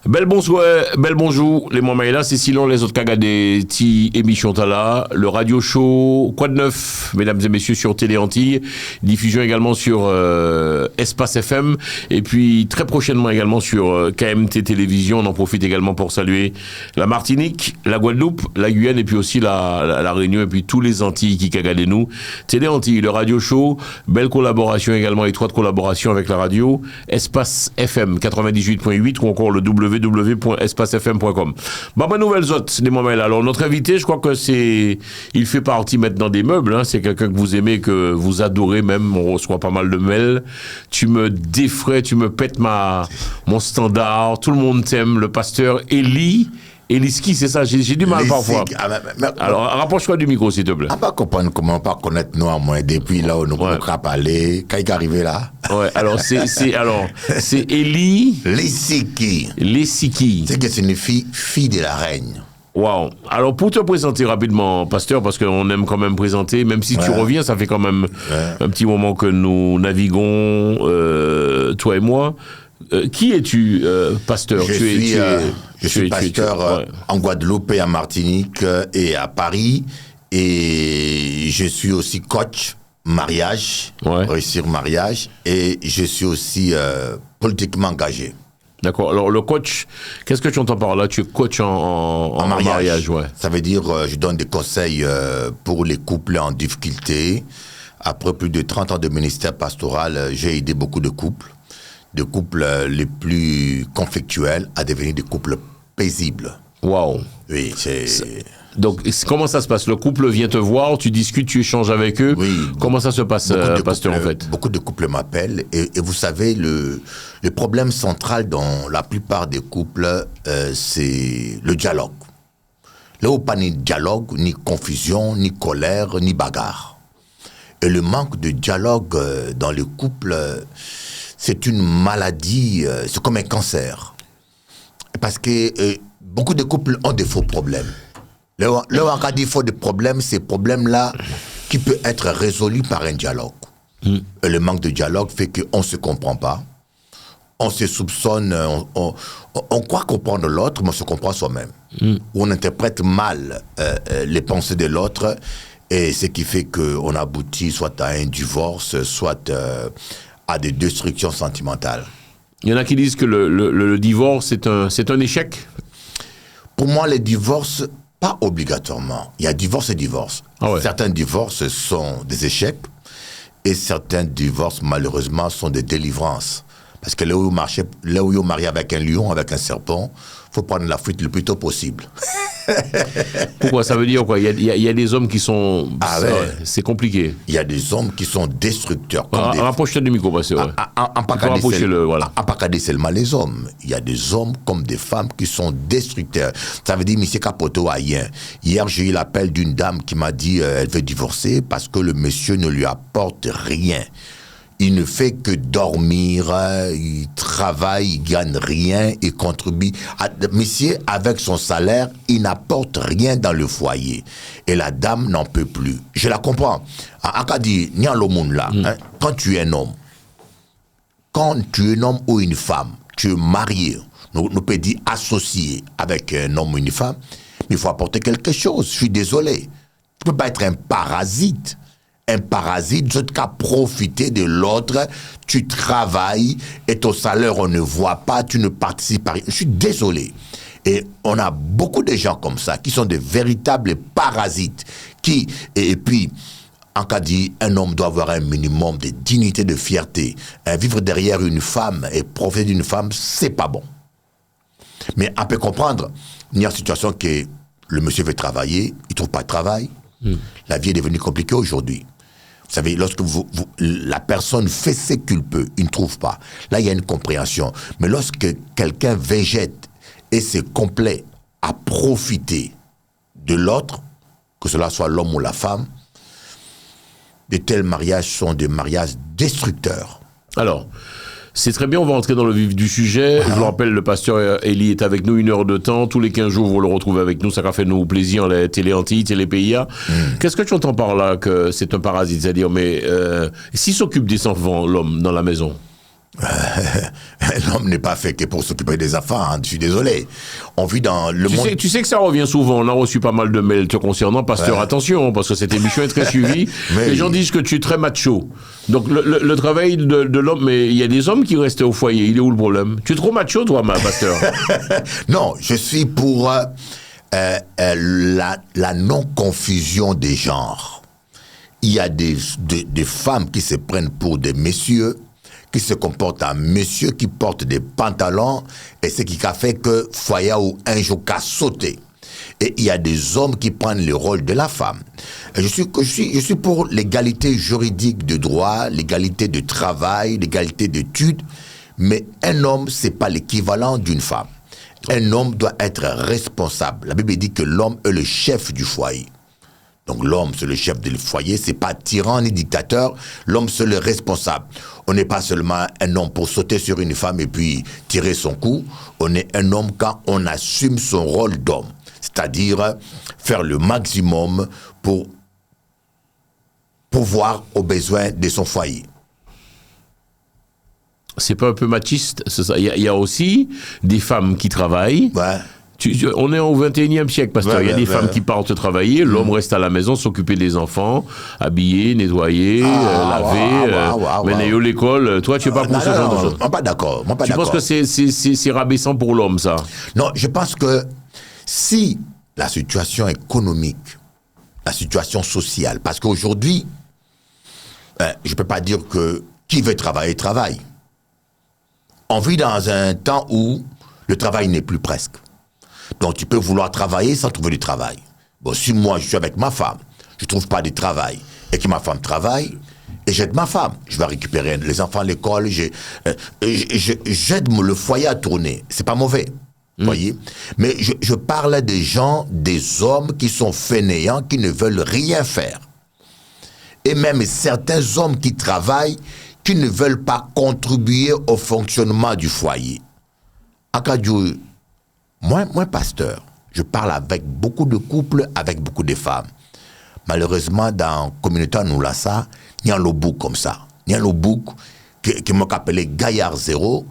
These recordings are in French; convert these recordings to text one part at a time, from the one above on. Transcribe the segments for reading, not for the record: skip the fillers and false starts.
Bel bonsoir, bel bonjour, les mamans là, c'est sinon les autres cagas des petits émissions là, le radio show, quoi de neuf, mesdames et messieurs, sur Télé Antilles, diffusion également sur Espace FM, et puis très prochainement également sur KMT Télévision. On en profite également pour saluer la Martinique, la Guadeloupe, la Guyane, et puis aussi la Réunion, et puis tous les Antilles qui cagadent nous. Télé Antilles, le radio show, belle collaboration également, étroite collaboration avec la radio, Espace FM 98.8 ou encore le www.espacefm.com. Bah, ma nouvelle zote, des moments là. Alors, notre invité, je crois que il fait partie maintenant des meubles, hein. C'est quelqu'un que vous aimez, que vous adorez même. On reçoit pas mal de mails. Tu me défrais, tu me pètes mon standard. Tout le monde t'aime. Le pasteur Eliski, c'est ça, j'ai du mal parfois. Alors, rapproche-toi du micro, s'il te plaît. On va comprendre comment pas connaître nous à moins depuis là où nous pouvons parler. Quand il est arrivé là. Ouais, alors c'est Eli. Lessiki. C'est que signifie fille de la reine. Waouh. Alors, pour te présenter rapidement, pasteur, parce qu'on aime quand même présenter, même si tu reviens, ça fait quand même un petit moment que nous naviguons, toi et moi. Qui es-tu, pasteur? Je suis pasteur en Guadeloupe et en Martinique et à Paris. Et je suis aussi coach mariage, réussir mariage. Et je suis aussi politiquement engagé. D'accord. Alors, le coach, qu'est-ce que tu entends par là? Tu es coach en mariage, ouais. Ça veut dire, je donne des conseils pour les couples en difficulté. Après plus de 30 ans de ministère pastoral, j'ai aidé beaucoup de couples les plus conflictuels à devenir des couples paisibles. Waouh. Oui, c'est... Donc, comment ça se passe? Le couple vient te voir, tu discutes, tu échanges avec eux. Oui. Comment ça se passe, pasteur, en fait? Beaucoup de couples m'appellent. Et vous savez, le problème central dans la plupart des couples, c'est le dialogue. Là où pas ni dialogue, ni confusion, ni colère, ni bagarre. Et le manque de dialogue dans le couple... c'est une maladie, c'est comme un cancer. Parce que beaucoup de couples ont des faux problèmes. Là où on a des faux problèmes, ces problèmes-là qui peuvent être résolus par un dialogue. Et le manque de dialogue fait qu'on ne se comprend pas. On se soupçonne, on croit comprendre l'autre, mais on se comprend soi-même. On interprète mal les pensées de l'autre, et ce qui fait qu'on aboutit soit à un divorce, soit... à des destructions sentimentales. Il y en a qui disent que le divorce, c'est un échec. Pour moi, les divorces, pas obligatoirement. Il y a divorce et divorce. Ah ouais. Certains divorces sont des échecs et certains divorces, malheureusement, sont des délivrances. Parce que là où on marie avec un lion, avec un serpent, il faut prendre la fuite le plus tôt possible. Pourquoi? Ça veut dire quoi? Il y a des hommes qui sont... c'est compliqué. Il y a des hommes qui sont destructeurs. Rapproche-toi du micro, parce que... pas cadet seulement les hommes. Il y a des hommes comme des femmes qui sont destructeurs. Ça veut dire, monsieur Capoto a rien. Hier, j'ai eu l'appel d'une dame qui m'a dit elle veut divorcer parce que le monsieur ne lui apporte rien. Il ne fait que dormir, il travaille, il gagne rien, il contribue. Monsieur, avec son salaire, il n'apporte rien dans le foyer. Et la dame n'en peut plus. Je la comprends. Akadi, n'y a le monde là. Quand tu es un homme ou une femme, tu es marié, nous peut dire associé avec un homme ou une femme, mais il faut apporter quelque chose. Je suis désolé. Tu ne peux pas être un parasite. Un parasite, je t'ai profiter de l'autre, tu travailles et ton salaire on ne voit pas, tu ne participes pas. Je suis désolé. Et on a beaucoup de gens comme ça qui sont des véritables parasites et puis en cas dit, un homme doit avoir un minimum de dignité, de fierté. Vivre derrière une femme et profiter d'une femme, c'est pas bon. Mais on peut comprendre, il y a une situation que le monsieur veut travailler, il trouve pas de travail. La vie est devenue compliquée aujourd'hui. Vous savez, lorsque la personne fait ce qu'il peut, il ne trouve pas. Là, il y a une compréhension. Mais lorsque quelqu'un végète et c'est complet à profiter de l'autre, que cela soit l'homme ou la femme, de tels mariages sont des mariages destructeurs. Alors, C'est très bien, on va entrer dans le vif du sujet. Je vous rappelle, le pasteur Eli est avec nous 1 heure de temps. Tous les 15 jours, vous le retrouvez avec nous. Ça va faire nous plaisir, les Télé Antilles, Télé PIA. Qu'est-ce que tu entends par là que c'est un parasite? C'est-à-dire, mais s'il s'occupe des enfants, l'homme, dans la maison? L'homme n'est pas fait que pour s'occuper des enfants, hein. Je suis désolé. On vit dans le monde... Tu sais que ça revient souvent. On a reçu pas mal de mails te concernant. Pasteur, attention, parce que cette émission est très suivie. Les gens disent que tu es très macho. Donc le travail de l'homme, mais il y a des hommes qui restent au foyer. Il est où le problème? Tu es trop macho, toi, pasteur? Non, je suis pour la non-confusion des genres. Il y a des femmes qui se prennent pour des messieurs, qui se comportent en monsieur, qui portent des pantalons, et ce qui a fait que foyer ou un jour qu'a sauté. Et il y a des hommes qui prennent le rôle de la femme. Et je suis pour l'égalité juridique de droit, l'égalité de travail, l'égalité d'études, mais un homme, c'est pas l'équivalent d'une femme. Un homme doit être responsable. La Bible dit que l'homme est le chef du foyer. Donc l'homme, c'est le chef du foyer, c'est pas tyran ni dictateur, l'homme, c'est le responsable. On n'est pas seulement un homme pour sauter sur une femme et puis tirer son coup, on est un homme quand on assume son rôle d'homme, c'est-à-dire faire le maximum pour pourvoir aux besoins de son foyer. C'est pas un peu machiste, c'est ça. Il y a aussi des femmes qui travaillent. Ouais. On est au 21e siècle, pasteur. Il y a des femmes qui partent travailler, l'homme reste à la maison, s'occuper des enfants, habiller, nettoyer, laver, mener à l'école. Toi, tu n'es pas pour ce genre de choses. Moi, pas d'accord. Tu penses que c'est rabaissant pour l'homme, ça? Non, je pense que si la situation économique, la situation sociale, parce qu'aujourd'hui, je ne peux pas dire que qui veut travailler, travaille. On vit dans un temps où le travail n'est plus presque. Donc tu peux vouloir travailler sans trouver du travail. Bon, si moi je suis avec ma femme, je ne trouve pas de travail, et que ma femme travaille, et j'aide ma femme, je vais récupérer les enfants à l'école, j'aide le foyer à tourner. C'est pas mauvais, voyez. Mais je parle des gens, des hommes qui sont fainéants, qui ne veulent rien faire. Et même certains hommes qui travaillent, qui ne veulent pas contribuer au fonctionnement du foyer. Akadjou, moi, pasteur, je parle avec beaucoup de couples, avec beaucoup de femmes. Malheureusement, dans la communauté Noulassa, il y a un book comme ça. Il y a un book qui m'a appelé Gaillard Zéro.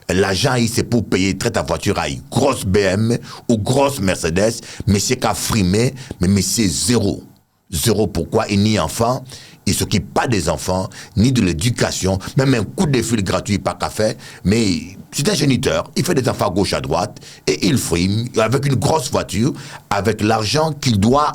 L'agent, c'est pour payer très ta voiture à une grosse BM ou grosse Mercedes. Monsieur qui a frimé, mais monsieur zéro. Zéro, pourquoi? Il n'y a enfant. Il ne s'occupe pas des enfants, ni de l'éducation, même un coup de fil gratuit, pas qu'à faire. Mais c'est un géniteur, il fait des enfants à gauche, à droite, et il frime avec une grosse voiture, avec l'argent qu'il doit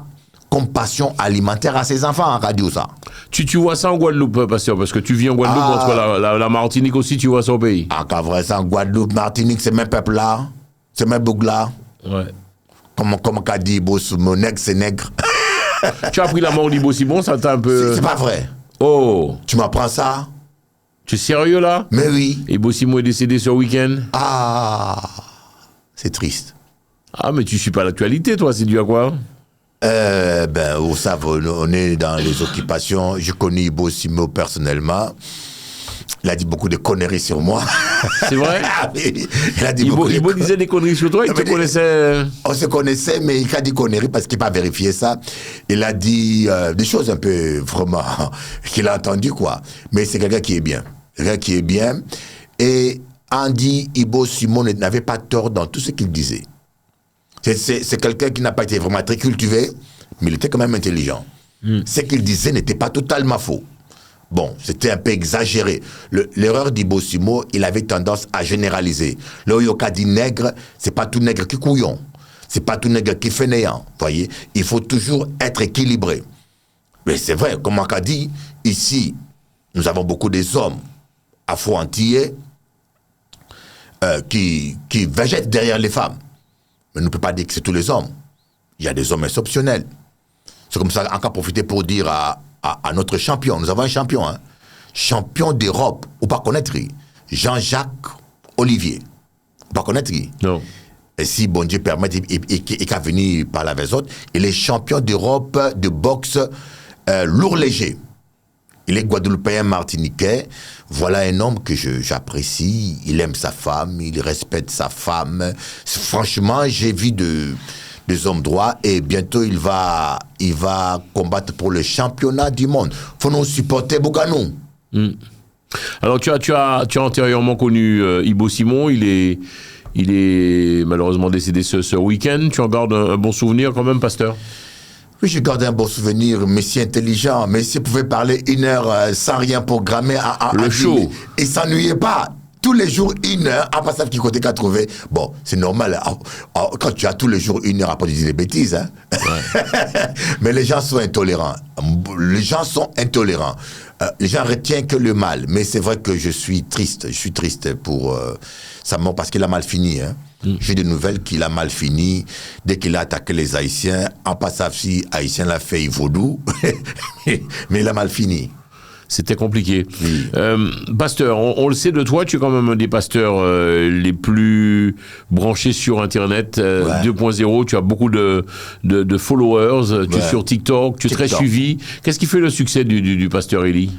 comme passion alimentaire à ses enfants en radio, ça. Tu vois ça en Guadeloupe, pasteur, parce que tu vis en Guadeloupe, entre la Martinique aussi, tu vois ça au pays. Ah, quand vrai, ça en Guadeloupe, Martinique, c'est même peuple-là, c'est même boug-là. Ouais. Comme qu'a dit Boss, mon nègre, c'est nègre. Tu as appris la mort d'Ibo Simon, ça t'a un peu... C'est pas vrai. Oh. Tu m'apprends ça? Tu es sérieux là? Mais oui. Ibo Simon est décédé ce week-end? Ah, c'est triste. Ah, mais tu suis pas l'actualité, toi, c'est dû à quoi? Vous savez, on est dans les occupations. Je connais Ibo Simon personnellement. Il a dit beaucoup de conneries sur moi. C'est vrai? Il a dit Ibo disait des conneries sur toi, il te connaissait... On se connaissait, mais il a dit conneries parce qu'il n'a pas vérifié ça. Il a dit des choses un peu, vraiment, qu'il a entendu, quoi. Mais c'est quelqu'un qui est bien. Quelqu'un qui est bien. Et Andy Ibo Simon n'avait pas tort dans tout ce qu'il disait. C'est quelqu'un qui n'a pas été vraiment très cultivé, mais il était quand même intelligent. Ce qu'il disait n'était pas totalement faux. Bon, c'était un peu exagéré. L'erreur d'Ibo Simon, il avait tendance à généraliser. Là où il a dit nègre, c'est pas tout nègre qui couillon. C'est pas tout nègre qui fainéant. Voyez, il faut toujours être équilibré. Mais c'est vrai, comme on a dit, ici, nous avons beaucoup des hommes afro-antillais qui végètent derrière les femmes. Mais on ne peut pas dire que c'est tous les hommes. Il y a des hommes exceptionnels. C'est comme ça, encore profiter pour dire à notre champion, nous avons un champion, hein, champion d'Europe, ou pas connaître, Jean-Jacques Olivier. Ou pas connaître? Non. Et si bon Dieu permet, il va venir par la autres, il est champion d'Europe de boxe lourd léger. Il est guadeloupéen martiniquais. Voilà un homme que j'apprécie. Il aime sa femme, il respecte sa femme. Franchement, j'ai vu des hommes droits et bientôt il va combattre pour le championnat du monde. Faut nous supporter Bouganou. Alors tu as antérieurement connu Ibo Simon, il est malheureusement décédé ce week-end. Tu en gardes un bon souvenir quand même, pasteur? Oui, je garde un bon souvenir, monsieur intelligent. Monsieur pouvait parler 1 heure sans rien programmer. Le show. Il s'ennuyait pas. Tous les jours, 1 heure, à part ça qui côté qu'à trouver. Bon, c'est normal. Quand tu as tous les jours 1 heure, après tu dis des bêtises. Hein? Ouais. Mais les gens sont intolérants. Les gens sont intolérants. Les gens retiennent que le mal. Mais c'est vrai que je suis triste. Je suis triste pour sa mort parce qu'il a mal fini. Hein? J'ai des nouvelles qu'il a mal fini dès qu'il a attaqué les Haïtiens. En passant, si Haïtien l'a fait vaudou, mais il a mal fini. C'était compliqué. Oui. Pasteur, on le sait de toi, tu es quand même un des pasteurs les plus branchés sur Internet. 2.0, tu as beaucoup de followers, tu es sur TikTok, tu es très suivi. Qu'est-ce qui fait le succès du pasteur Eli?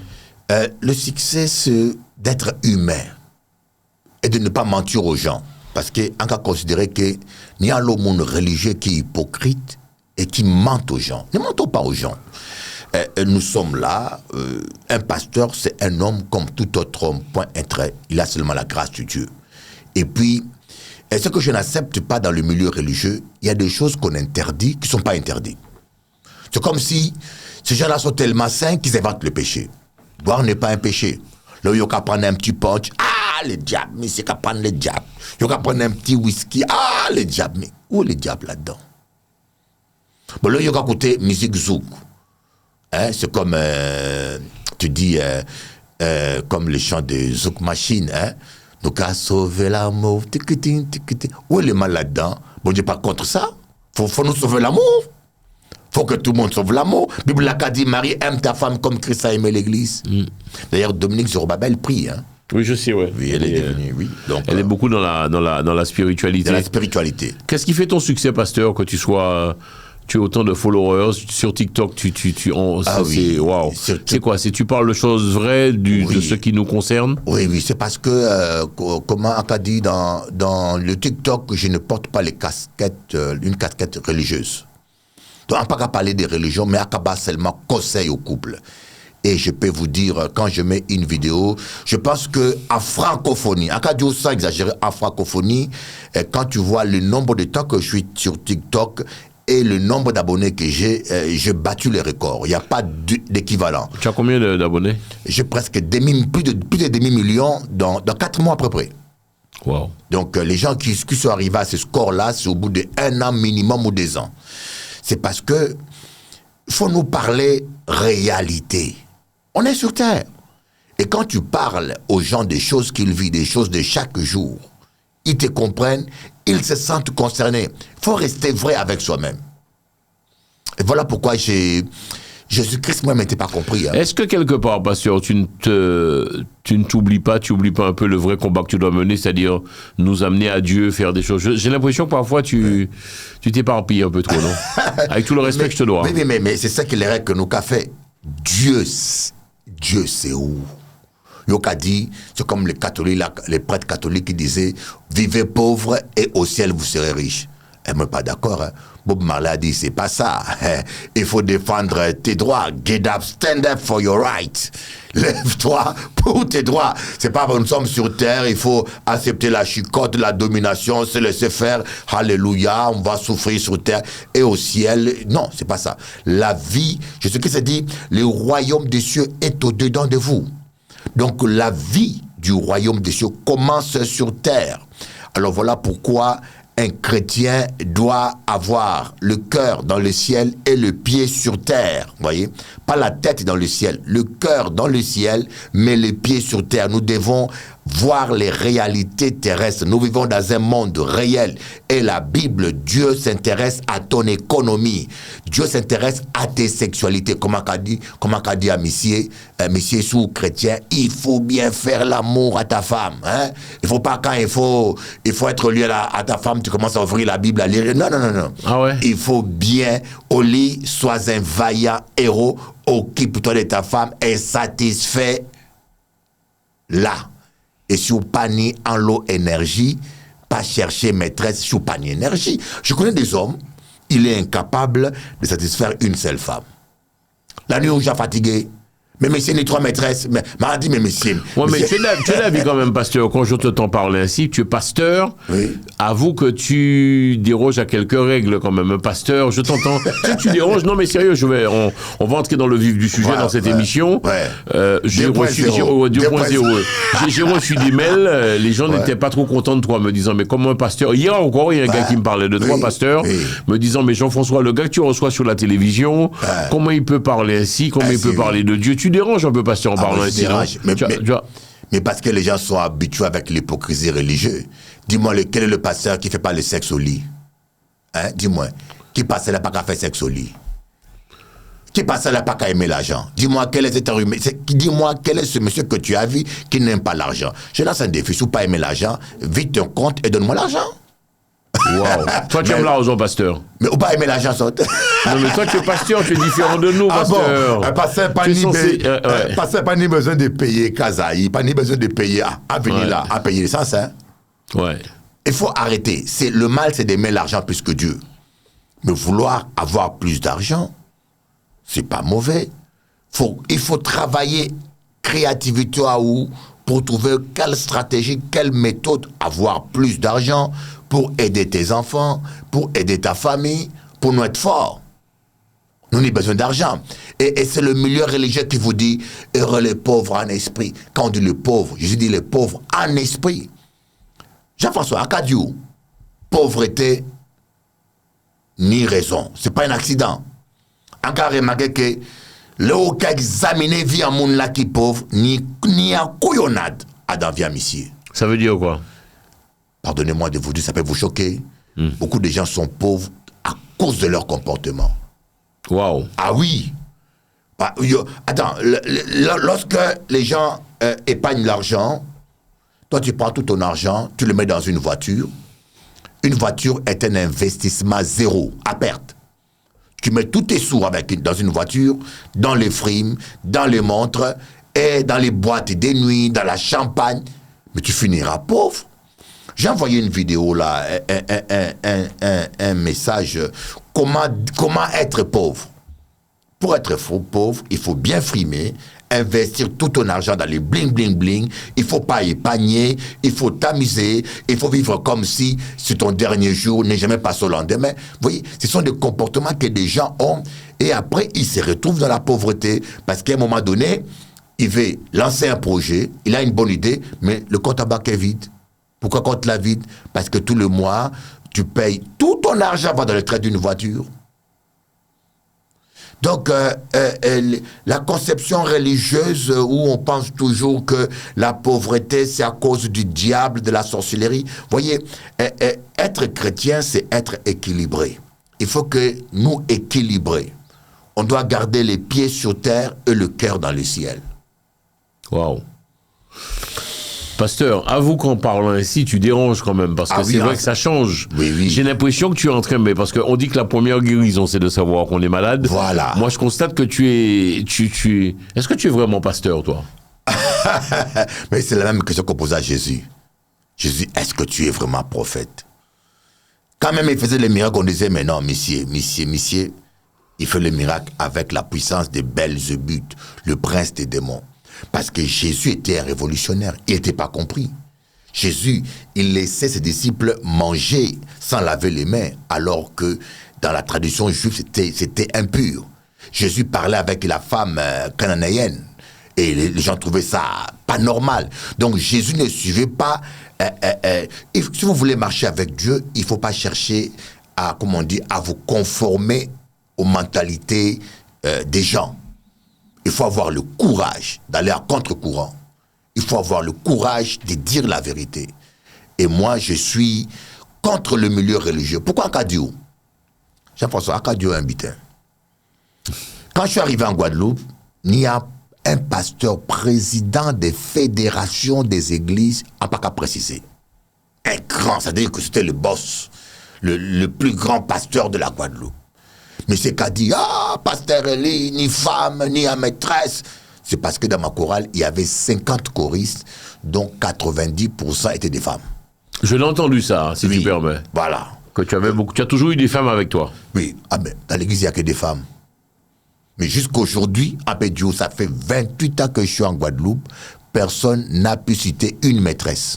Le succès, c'est d'être humain et de ne pas mentir aux gens. Parce qu'on a considéré qu'il y a le monde religieux qui est hypocrite et qui ment aux gens. Ne mentons pas aux gens. Nous sommes là. Un pasteur, c'est un homme comme tout autre homme, point un trait. Il a seulement la grâce de Dieu. Et puis, ce que je n'accepte pas dans le milieu religieux, il y a des choses qu'on interdit qui ne sont pas interdites. C'est comme si ces gens-là sont tellement saints qu'ils inventent le péché. Boire n'est pas un péché. Là, il y a qu'à prendre un petit punch. Ah, le diable, mais c'est qu'à prendre le diable. Il y a qu'à prendre un petit whisky. Ah, le diable, mais où est le diable là-dedans? Bon, là, il y a qu'à écouter musique zouk. Hein, c'est comme, tu dis, comme le chant de Zouk Machine. Hein? Nous qu'à sauver l'amour. Où est le mal là-dedans? Bon, Dieu pas contre ça. Faut nous sauver l'amour. Faut que tout le monde sauve l'amour. La Bible a dit, Marie, aime ta femme comme Christ a aimé l'Église. D'ailleurs, Dominique Zorobabel prie. Hein? Oui, je sais, ouais. Oui, elle est devenue, oui. Donc, elle est beaucoup dans la spiritualité. Dans la spiritualité. Qu'est-ce qui fait ton succès, pasteur, que tu as autant de followers sur TikTok? Oui. Wow. C'est quoi? Tu parles de choses vraies de ce qui nous concerne? Oui, c'est parce que, comme on a dit dans le TikTok, je ne porte pas une casquette religieuse. Donc, on n'a pas qu'à parler des religions, mais on a seulement conseil au couple. Et je peux vous dire, quand je mets une vidéo, je pense qu'en francophonie, en cas de ça exagéré, en francophonie, quand tu vois le nombre de temps que je suis sur TikTok et le nombre d'abonnés que j'ai battu les records. Il n'y a pas d'équivalent. Tu as combien d'abonnés? J'ai presque plus de demi-million dans 4 mois à peu près. Wow. Donc, les gens qui sont arrivés à ce score-là, c'est au bout d'1 an minimum ou 2 ans. C'est parce que il faut nous parler réalité. On est sur Terre. Et quand tu parles aux gens des choses qu'ils vivent, des choses de chaque jour, ils te comprennent, ils se sentent concernés. Il faut rester vrai avec soi-même. Et voilà pourquoi Jésus-Christ moi-même n'était pas compris. Hein. Est-ce que quelque part, pasteur, tu ne t'oublies pas, tu n'oublies pas un peu le vrai combat que tu dois mener, c'est-à-dire nous amener à Dieu, faire des choses. J'ai l'impression que parfois tu t'éparpilles un peu trop, non? Avec tout le respect que je te dois. Mais c'est ça qu'il est que nous qu'a fait. Dieu c'est où? Yoka dit, c'est comme les prêtres catholiques qui disaient, vivez pauvres et au ciel vous serez riches. Elle n'est pas d'accord. Hein. Bob Marley a dit, c'est pas ça. Il faut défendre tes droits. Get up, stand up for your rights. Lève-toi pour tes droits. C'est pas nous sommes sur terre, il faut accepter la chicote, la domination, se laisser faire. Alléluia, on va souffrir sur terre et au ciel. Non, c'est pas ça. La vie, Jésus-Christ a dit, le royaume des cieux est au-dedans de vous. Donc la vie du royaume des cieux commence sur terre. Alors voilà pourquoi un chrétien doit avoir le cœur dans le ciel et le pied sur terre. Voyez, pas la tête dans le ciel, le cœur dans le ciel, mais les pieds sur terre. Nous devons voir les réalités terrestres. Nous vivons dans un monde réel. Et la Bible, Dieu s'intéresse à ton économie. Dieu s'intéresse à tes sexualités. Comment qu'a dit à monsieur sous chrétien, il faut bien faire l'amour à ta femme. Hein? Il faut pas quand il faut être lié à ta femme, tu commences à ouvrir la Bible à lire. Non. Ah ouais? Il faut bien, au lit, sois un vaillant héros, occupe-toi de ta femme et satisfait là. Et si vous paniez en l'eau énergie, pas chercher maîtresse sur panier énergie. Je connais des hommes, il est incapable de satisfaire une seule femme. La nuit où j'ai fatigué, mais monsieur n'est trois maîtresses, m'a dit, mais monsieur. Ouais, mais tu es la vie quand même, pasteur. Quand je t'entends parler ainsi, tu es pasteur. Oui. Avoue que tu déroges à quelques règles quand même. Un pasteur, je t'entends. tu déroges. Non, mais sérieux, on va entrer dans le vif du sujet dans cette émission. Ouais. J'ai reçu 2.0. J'ai reçu des mails. Les gens n'étaient pas trop contents de toi, me disant, mais comme un pasteur. Hier encore, il y a un gars qui me parlait de trois pasteurs, me disant, mais Jean-François, le gars que tu reçois sur la télévision, comment il peut parler ainsi, comment il peut parler de Dieu? Tu déranges un peu, pasteur, en parlant ainsi. Mais parce que les gens sont habitués avec l'hypocrisie religieuse. Dis-moi, quel est le pasteur qui ne fait pas le sexe au lit? Hein? Dis-moi. Qui pasteur n'a pas qu'à faire sexe au lit? Qui pasteur n'a pas qu'à aimer l'argent? Dis-moi, quel est ce monsieur que tu as vu qui n'aime pas l'argent? Je lance un défi. Si tu n'as pas aimé l'argent, vide ton compte et donne-moi l'argent. Wow. Toi, tu aimes l'argent, pasteur. Mais ou pas aimer l'argent, saute. Non, mais toi, tu es pasteur, tu es différent de nous, pasteur. Bon, pasteur, pas ni besoin de payer Kazaï, pas ni besoin de payer à venir là, à payer l'essence. Hein. Ouais. Il faut arrêter. Le mal, c'est d'aimer l'argent plus que Dieu. Mais vouloir avoir plus d'argent, c'est pas mauvais. Il faut travailler créativité pour trouver quelle stratégie, quelle méthode avoir plus d'argent pour aider tes enfants, pour aider ta famille, pour nous être forts. Nous avons besoin d'argent. Et c'est le milieu religieux qui vous dit « heureux les pauvres en esprit ». Quand on dit les pauvres, Jésus dit les pauvres en esprit. Jean-François, Acadiou, pauvreté, ni raison. Ce n'est pas un accident. Encore remarqué que le qui a examiné vie en monde là qui est pauvre, ni à couillonnade à dans vie ici. Ça veut dire quoi? Pardonnez-moi de vous dire, ça peut vous choquer. Beaucoup de gens sont pauvres à cause de leur comportement. Waouh. Ah oui. Attends, lorsque les gens épargnent l'argent, toi tu prends tout ton argent, tu le mets dans une voiture. Une voiture est un investissement zéro, à perte. Tu mets tous tes sous dans une voiture, dans les frimes, dans les montres, et dans les boîtes des nuits, dans la champagne, mais tu finiras pauvre. J'ai envoyé une vidéo là, un message, comment être pauvre. Pour être pauvre, il faut bien frimer, investir tout ton argent dans les bling bling bling, il ne faut pas épargner, il faut t'amuser, il faut vivre comme si c'est ton dernier jour, n'est jamais passé au lendemain. Vous voyez, ce sont des comportements que des gens ont et après ils se retrouvent dans la pauvreté parce qu'à un moment donné, il veut lancer un projet, il a une bonne idée, mais le compte à banque est vide. Pourquoi compte la vide? Parce que tout le mois, tu payes tout ton argent va dans le trait d'une voiture. Donc, la conception religieuse où on pense toujours que la pauvreté, c'est à cause du diable, de la sorcellerie. Voyez, être chrétien, c'est être équilibré. Il faut que nous équilibrer. On doit garder les pieds sur terre et le cœur dans le ciel. Waouh. Pasteur, avoue qu'en parlant ainsi, tu déranges quand même, parce que c'est vrai que ça change. Oui. J'ai l'impression que tu es en train, mais parce qu'on dit que la première guérison, c'est de savoir qu'on est malade. Voilà. Moi, je constate que tu es... Est-ce que tu es vraiment pasteur, toi? Mais c'est la même question qu'on posait à Jésus. Jésus, est-ce que tu es vraiment prophète? Quand même, il faisait les miracles, on disait, mais non, monsieur, il fait les miracles avec la puissance de Belzébuth, le prince des démons. Parce que Jésus était un révolutionnaire. Il n'était pas compris. Jésus, il laissait ses disciples manger sans laver les mains, alors que dans la tradition juive, c'était impur. Jésus parlait avec la femme cananéenne. Et les gens trouvaient ça pas normal. Donc Jésus ne suivait pas... si vous voulez marcher avec Dieu, il ne faut pas chercher à vous conformer aux mentalités des gens. Il faut avoir le courage d'aller à contre-courant Il faut avoir le courage de dire la vérité. Et moi, je suis contre le milieu religieux. Pourquoi Akadio? Jean-François, Akadio est un butin. Quand je suis arrivé en Guadeloupe, il y a un pasteur président des fédérations des églises, à pas qu'à préciser. Un grand, c'est-à-dire que c'était le boss, le plus grand pasteur de la Guadeloupe. Mais c'est qu'a dit, pasteur Eli, ni femme, ni à maîtresse. C'est parce que dans ma chorale, il y avait 50 choristes, dont 90% étaient des femmes. Je l'ai entendu ça, si Oui, tu permets. Voilà. Que tu as toujours eu des femmes avec toi. Oui, ben, dans l'église, il n'y a que des femmes. Mais jusqu'aujourd'hui, à Pédio, ça fait 28 ans que je suis en Guadeloupe, personne n'a pu citer une maîtresse.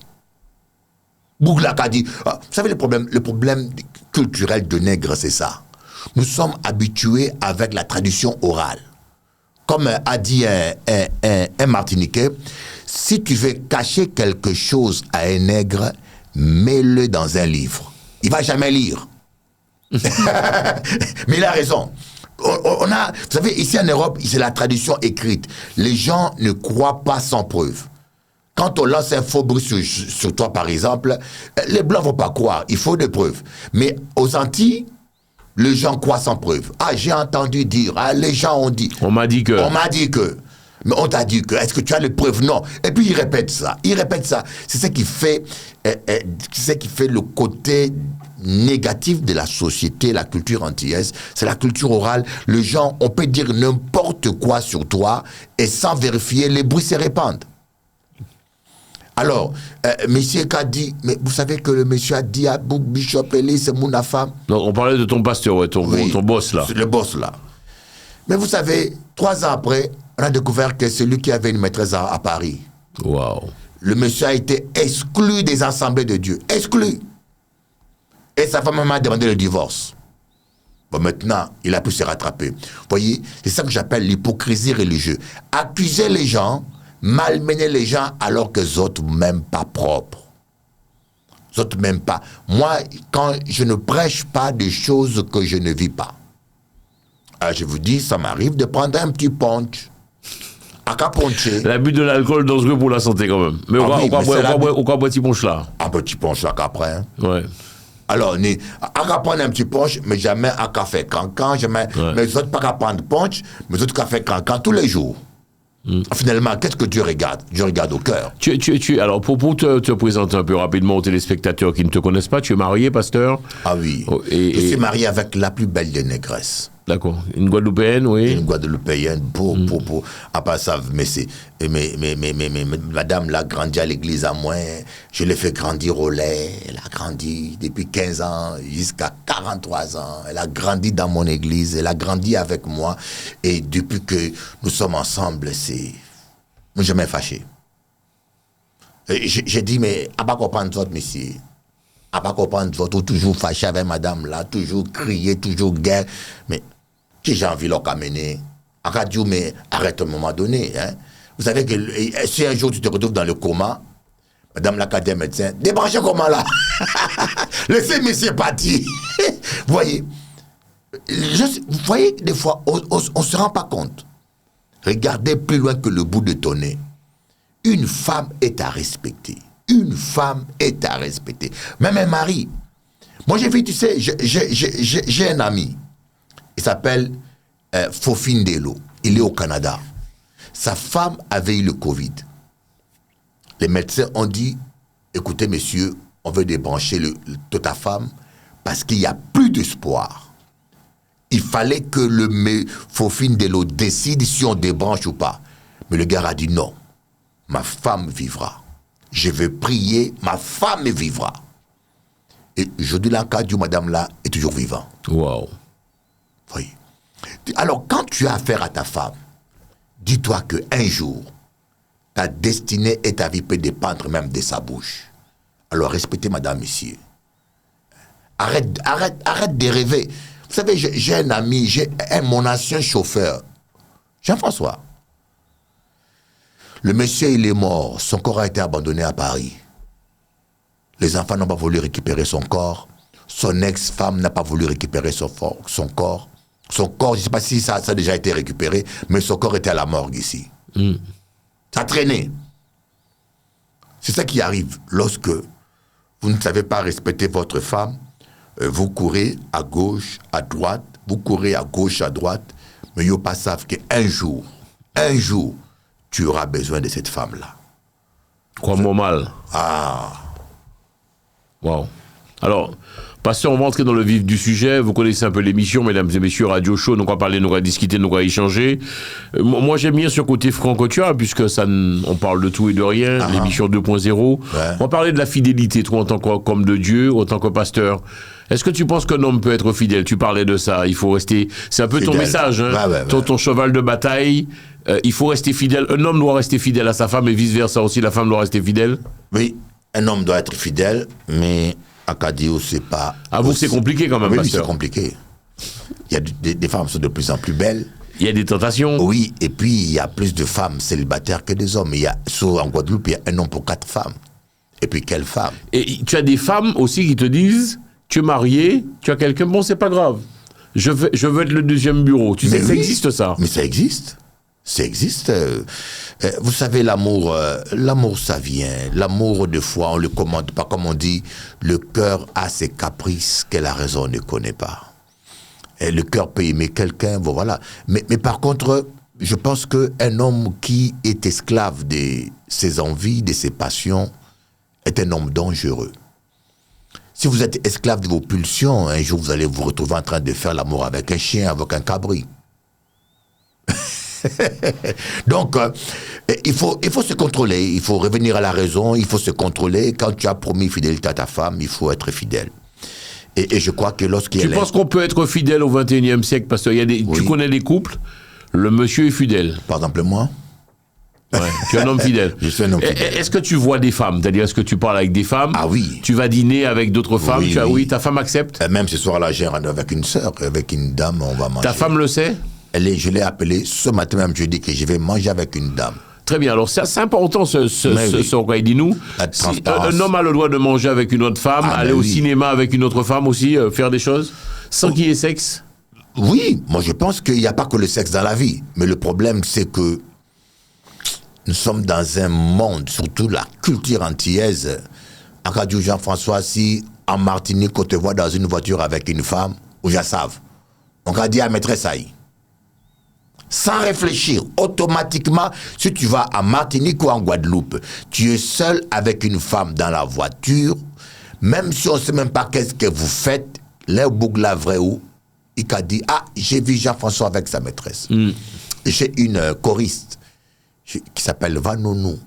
Bouglak a dit, vous savez, le problème culturel de nègre, c'est ça. Nous sommes habitués avec la tradition orale. Comme a dit un Martiniquais, si tu veux cacher quelque chose à un nègre, mets-le dans un livre. Il ne va jamais lire. Mais il a raison. Vous savez, ici en Europe, c'est la tradition écrite. Les gens ne croient pas sans preuve. Quand on lance un faux bruit sur toi, par exemple, les Blancs ne vont pas croire. Il faut des preuves. Mais aux Antilles, les gens croient sans preuve. J'ai entendu dire. Les gens ont dit. On m'a dit que. On m'a dit que. Mais on t'a dit que. Est-ce que tu as les preuves? Non. Et puis il répète ça. C'est ce qui fait, le côté négatif de la société, la culture antillaise. C'est la culture orale. Les gens, on peut dire n'importe quoi sur toi et sans vérifier, les bruits se répandent. Alors, monsieur a dit, mais vous savez que le monsieur a dit à Bishop Eli, c'est mon femme. Non, on parlait de ton pasteur, ouais, ton boss là. Le boss là. Mais vous savez, 3 ans après, on a découvert que c'est lui qui avait une maîtresse à Paris. Waouh. Le monsieur a été exclu des assemblées de Dieu. Exclu. Et sa femme m'a demandé le divorce. Bon, maintenant, il a pu se rattraper. Vous voyez, c'est ça que j'appelle l'hypocrisie religieuse. Accuser les gens, malmener les gens alors que les autres même pas propres. Les autres même pas. Moi, quand je ne prêche pas des choses que je ne vis pas, alors je vous dis, ça m'arrive de prendre un petit punch. L'abus de l'alcool dangereux pour la santé quand même. Mais on va boire petit punch là. Un petit punch là qu'après. Hein. Ouais. Alors, on va prendre un petit punch, mais jamais un café cancan, jamais. Ouais. Mais les autres pas qu'à prendre punch, mais les autres café cancan tous les jours. Finalement, qu'est-ce que Dieu regarde? Dieu regarde au cœur. Alors, pour te présenter un peu rapidement aux téléspectateurs qui ne te connaissent pas, tu es marié, pasteur? Ah oui. Je suis marié avec la plus belle des négresses. D'accord. Une Guadeloupéenne, oui. Une Guadeloupéenne, pour. À part ça, mais madame l'a grandi à l'église à moi. Je l'ai fait grandir au lait. Elle a grandi depuis 15 ans jusqu'à 43 ans. Elle a grandi dans mon église. Elle a grandi avec moi. Et depuis que nous sommes ensemble, c'est. Moi, je m'ai fâché. J'ai dit, mais à pas comprendre votre monsieur. À pas comprendre votre, toujours fâché avec madame là, toujours crier, toujours guerre. Mais. J'ai envie de l'amener à radio, mais arrête à un moment donné. Hein. Vous savez que si un jour tu te retrouves dans le coma, madame la médecin, débranchez le coma là. Laissez monsieur partir. Vous voyez, des fois, on ne se rend pas compte. Regardez plus loin que le bout de ton nez. Une femme est à respecter. Une femme est à respecter. Même un mari. Moi, j'ai vu, tu sais, j'ai un ami. Il s'appelle Fofine Delo. Il est au Canada. Sa femme avait eu le Covid. Les médecins ont dit, écoutez, messieurs, on veut débrancher ta femme parce qu'il n'y a plus d'espoir. Il fallait que Fofine Delo décide si on débranche ou pas. Mais le gars a dit non. Ma femme vivra. Je vais prier, ma femme vivra. Et je dis là, madame là est toujours vivant. Waouh. Oui. Alors, quand tu as affaire à ta femme, dis-toi qu'un jour, ta destinée et ta vie peut dépendre même de sa bouche. Alors, respectez madame, monsieur. Arrête de rêver. Vous savez, j'ai un ami, mon ancien chauffeur, Jean-François. Le monsieur, il est mort. Son corps a été abandonné à Paris. Les enfants n'ont pas voulu récupérer son corps. Son ex-femme n'a pas voulu récupérer son corps. Son corps, je ne sais pas si ça a déjà été récupéré, mais son corps était à la morgue ici. Ça traînait. C'est ça qui arrive lorsque vous ne savez pas respecter votre femme. Vous courez à gauche, à droite, vous courez à gauche, à droite, mais vous pas savez qu'un jour, tu auras besoin de cette femme-là. Crois-moi mal. Ah. Wow. Alors, pasteur, on va entrer dans le vif du sujet. Vous connaissez un peu l'émission, mesdames et messieurs, Radio Show. Nous allons parler, nous allons discuter, nous allons échanger. Moi, j'aime bien ce côté franco, puisque ça, on parle de tout et de rien. L'émission 2.0. Ouais. On va parler de la fidélité, toi, en tant qu'homme de Dieu, en tant que pasteur. Est-ce que tu penses qu'un homme peut être fidèle? Tu parlais de ça. Il faut rester. C'est un peu fidèle. Ton message, hein? Ton cheval de bataille. Il faut rester fidèle. Un homme doit rester fidèle à sa femme et vice-versa aussi. La femme doit rester fidèle. Oui, un homme doit être fidèle, mais à Kadio, c'est pas. Avoue que c'est compliqué quand même, oui, pasteur. Oui, c'est compliqué. Il y a des femmes qui sont de plus en plus belles. Il y a des tentations. Oui, et puis il y a plus de femmes célibataires que des hommes. En Guadeloupe, il y a un homme pour 4 femmes. Et puis quelle femme? Et tu as des femmes aussi qui te disent, tu es marié, tu as quelqu'un, bon, c'est pas grave. Je veux être le deuxième bureau. Tu sais que ça existe, ça? Mais ça existe. Ça existe. Vous savez, l'amour, ça vient. L'amour, des fois, on le commande pas. Comme on dit, le cœur a ses caprices que la raison ne connaît pas. Et le cœur peut aimer quelqu'un, bon, voilà. Mais par contre, je pense qu'un homme qui est esclave de ses envies, de ses passions, est un homme dangereux. Si vous êtes esclave de vos pulsions, un jour, vous allez vous retrouver en train de faire l'amour avec un chien, avec un cabri. Donc, il faut se contrôler, il faut revenir à la raison, il faut se contrôler. Quand tu as promis fidélité à ta femme, il faut être fidèle. Et je crois que lorsqu'il Tu penses qu'on peut être fidèle au XXIe siècle? Parce que tu connais des couples, le monsieur est fidèle. Par exemple, moi? Ouais, tu es un homme fidèle. Je suis un homme fidèle. Est-ce que tu vois des femmes? C'est-à-dire, est-ce que tu parles avec des femmes? Ah oui. Tu vas dîner avec d'autres femmes? Oui, oui, ta femme accepte? Même ce soir-là, j'ai rendez-vous avec une sœur, avec une dame, on va manger. Ta femme le sait? Je l'ai appelée ce matin même, je dis que je vais manger avec une dame. Très bien, alors c'est important ce dis-nous. Un homme a le droit de manger avec une autre femme, aller au cinéma avec une autre femme aussi, faire des choses, sans qu'il y ait sexe? Oui, moi je pense qu'il n'y a pas que le sexe dans la vie. Mais le problème, c'est que nous sommes dans un monde, surtout la culture antillaise. En cas de Jean-François, si en Martinique, on te voit dans une voiture avec une femme, ou je savent, on va dire à maîtresse aïe. Sans réfléchir, automatiquement, si tu vas à Martinique ou en Guadeloupe, tu es seul avec une femme dans la voiture, même si on ne sait même pas qu'est-ce que vous faites, là, au bout de la vraie où, il a dit, ah, j'ai vu Jean-François avec sa maîtresse. J'ai une choriste qui s'appelle Vanounou,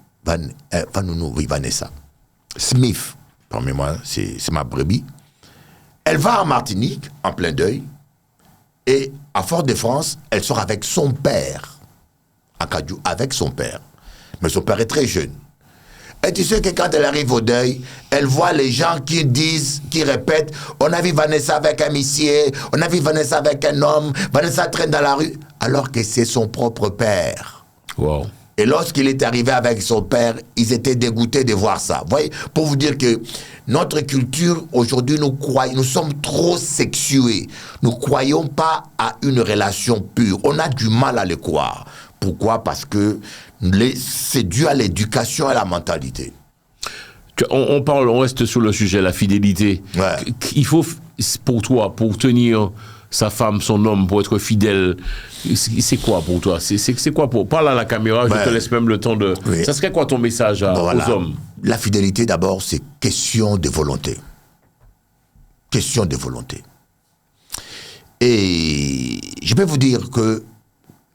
oui, Vanessa. Smith, parmi moi, c'est ma brebis. Elle va en Martinique, en plein deuil, et à Fort-de-France, elle sort avec son père. À Kadiou, avec son père. Mais son père est très jeune. Et tu sais que quand elle arrive au deuil, elle voit les gens qui disent, qui répètent, on a vu Vanessa avec un missier, on a vu Vanessa avec un homme, Vanessa traîne dans la rue, alors que c'est son propre père. Wow. Et lorsqu'il est arrivé avec son père, ils étaient dégoûtés de voir ça. Vous voyez, pour vous dire que notre culture, aujourd'hui, nous sommes trop sexués. Nous ne croyons pas à une relation pure. On a du mal à le croire. Pourquoi? Parce que c'est dû à l'éducation et à la mentalité. On reste sur le sujet, la fidélité. Ouais. Il faut, pour toi, pour tenir sa femme, son homme, pour être fidèle, c'est quoi pour toi? C'est quoi pour... Parle à la caméra, je te laisse même le temps de... Oui. Ça serait quoi ton message aux hommes? La fidélité, d'abord, c'est question de volonté. Question de volonté. Et je peux vous dire que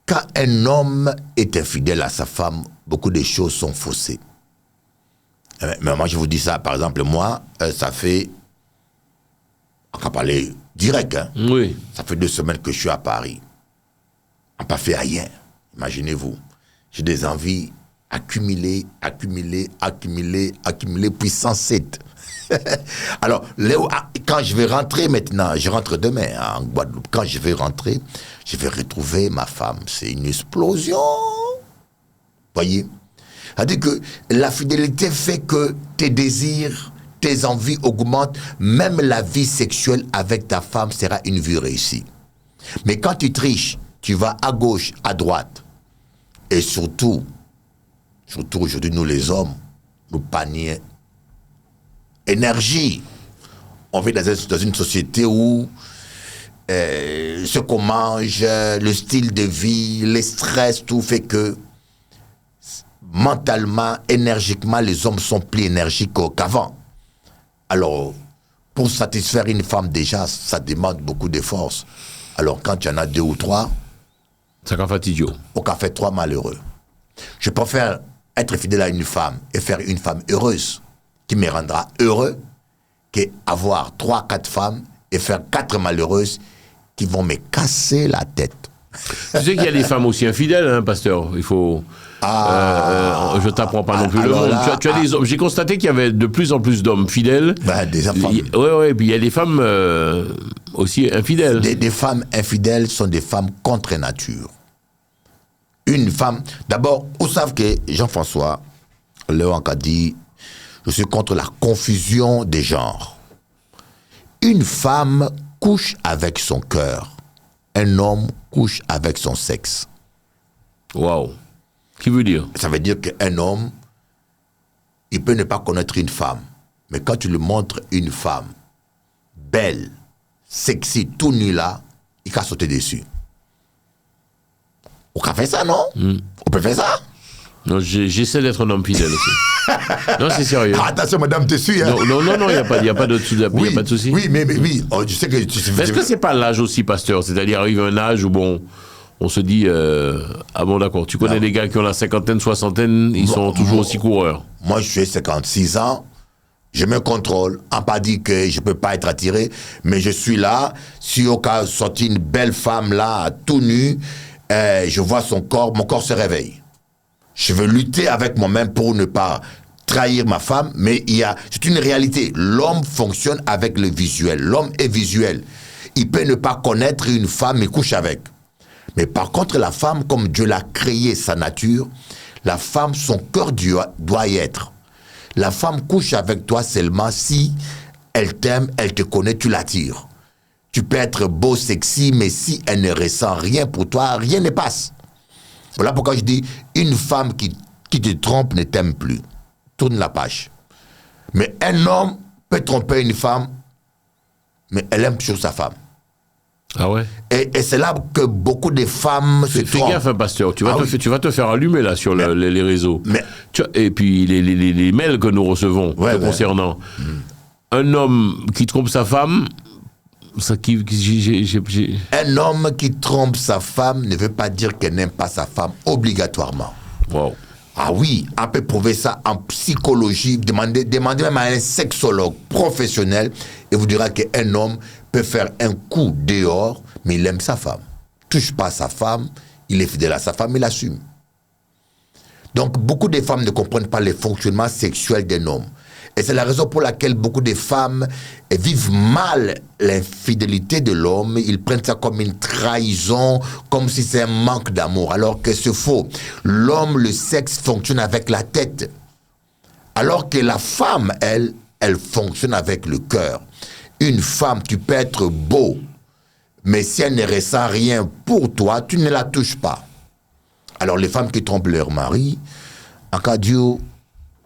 quand un homme est infidèle à sa femme, beaucoup de choses sont faussées. Mais moi, je vous dis ça, par exemple, moi, ça fait... On va parler direct, hein? Oui. Ça fait 2 semaines que je suis à Paris. On n'a pas fait rien. Imaginez-vous. J'ai des envies accumulées, puissance 7. Alors, quand je vais rentrer maintenant, je rentre demain en Guadeloupe, quand je vais rentrer, je vais retrouver ma femme. C'est une explosion. Voyez? C'est-à-dire que la fidélité fait que tes désirs, tes envies augmentent, même la vie sexuelle avec ta femme sera une vie réussie. Mais quand tu triches, tu vas à gauche, à droite, et surtout aujourd'hui, nous les hommes, le panier énergie. On vit dans une société où ce qu'on mange, le style de vie, le stress, tout fait que mentalement, énergiquement, les hommes sont plus énergiques qu'avant. Alors, pour satisfaire une femme déjà, ça demande beaucoup de force. Alors, quand il y en a 2 ou 3, ça qu'en fait idiot. on qu'en fait 3 malheureux. Je préfère être fidèle à une femme et faire une femme heureuse qui me rendra heureux qu'avoir 3-4 femmes et faire 4 malheureuses qui vont me casser la tête. Tu sais qu'il y a des femmes aussi infidèles, hein, pasteur. Il faut. Je t'apprends pas non plus le monde. Là, tu as des hommes. J'ai constaté qu'il y avait de plus en plus d'hommes fidèles. Des femmes. Oui, puis il y a des femmes aussi infidèles. Des femmes infidèles sont des femmes contre nature. Une femme. D'abord, vous savez que Jean-François Léon a dit je suis contre la confusion des genres. Une femme couche avec son cœur. Un homme couche avec son sexe. Waouh. Qui veut dire? Ça veut dire qu'un homme, il peut ne pas connaître une femme. Mais quand tu lui montres une femme belle, sexy, tout nu là, il va sauter dessus. On peut faire ça, non? On peut faire ça? Non, j'essaie d'être un homme fidèle aussi. Non, c'est sérieux. Ah, attention, madame, te suis. Hein? Non, il n'y a pas de souci. Oui, mais oui, oh, je sais que tu sais. Est-ce que c'est pas l'âge aussi, pasteur? C'est-à-dire, arrive un âge où, bon, on se dit, ah bon, d'accord, tu connais des gars qui ont la cinquantaine, soixantaine, ils sont toujours aussi coureurs. Moi, je suis 56 ans, je me contrôle. On n'a pas dit que je ne peux pas être attiré, mais je suis là. Si au cas sorti une belle femme là, tout nue, je vois son corps, mon corps se réveille. Je veux lutter avec moi-même pour ne pas trahir ma femme, mais c'est une réalité. L'homme fonctionne avec le visuel. L'homme est visuel. Il peut ne pas connaître une femme et couche avec. Mais par contre, la femme, comme Dieu l'a créé, sa nature, la femme, son cœur doit y être. La femme couche avec toi seulement si elle t'aime, elle te connaît, tu l'attires. Tu peux être beau, sexy, mais si elle ne ressent rien pour toi, rien ne passe. Voilà pourquoi je dis, une femme qui te trompe ne t'aime plus. Tourne la page. Mais un homme peut tromper une femme, mais elle aime toujours sa femme. Ah ouais? Et c'est là que beaucoup de femmes se trompent. Fais gaffe, hein, pasteur, tu vas te faire allumer là sur les réseaux. Et puis les mails que nous recevons concernant. Un homme qui trompe sa femme, un homme qui trompe sa femme ne veut pas dire qu'elle n'aime pas sa femme obligatoirement. Wow. Ah oui, on peut prouver ça en psychologie. Demandez même à un sexologue professionnel et vous dira qu'un homme peut faire un coup dehors, mais il aime sa femme. Touche pas sa femme, il est fidèle à sa femme, il assume. Donc, beaucoup de femmes ne comprennent pas le fonctionnement sexuel d'un homme. Et c'est la raison pour laquelle beaucoup de femmes vivent mal l'infidélité de l'homme. Ils prennent ça comme une trahison, comme si c'est un manque d'amour. Alors que c'est faux. L'homme, le sexe fonctionne avec la tête. Alors que la femme, elle fonctionne avec le cœur. Une femme, tu peux être beau, mais si elle ne ressent rien pour toi, tu ne la touches pas. Alors les femmes qui trompent leur mari, en cas Dieu,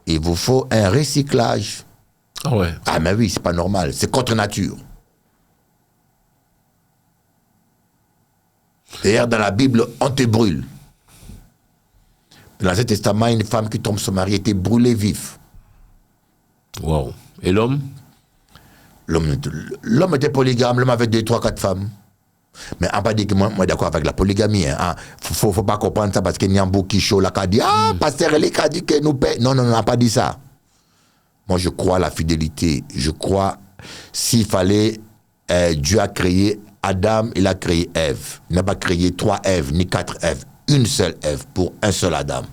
il vous faut un recyclage. Ah ouais. Ah mais oui, c'est pas normal, c'est contre nature. D'ailleurs, dans la Bible, on te brûle. Dans l'Ancien Testament, une femme qui trompe son mari était brûlée vif. Wow. Et l'homme? L'homme était polygame, l'homme avait 2, 3, 4 femmes. Mais on n'a pas dit que moi d'accord avec la polygamie. Hein. Faut pas comprendre ça parce qu'il y a un beau qui chaud là qui a dit pasteur Eli qui a dit que nous paie. Non, on n'a pas dit ça. Moi, je crois à la fidélité. Je crois, s'il fallait, Dieu a créé Adam, il a créé Ève. Il n'a pas créé 3 Èves, ni 4 Èves. Une seule Ève pour un seul Adam.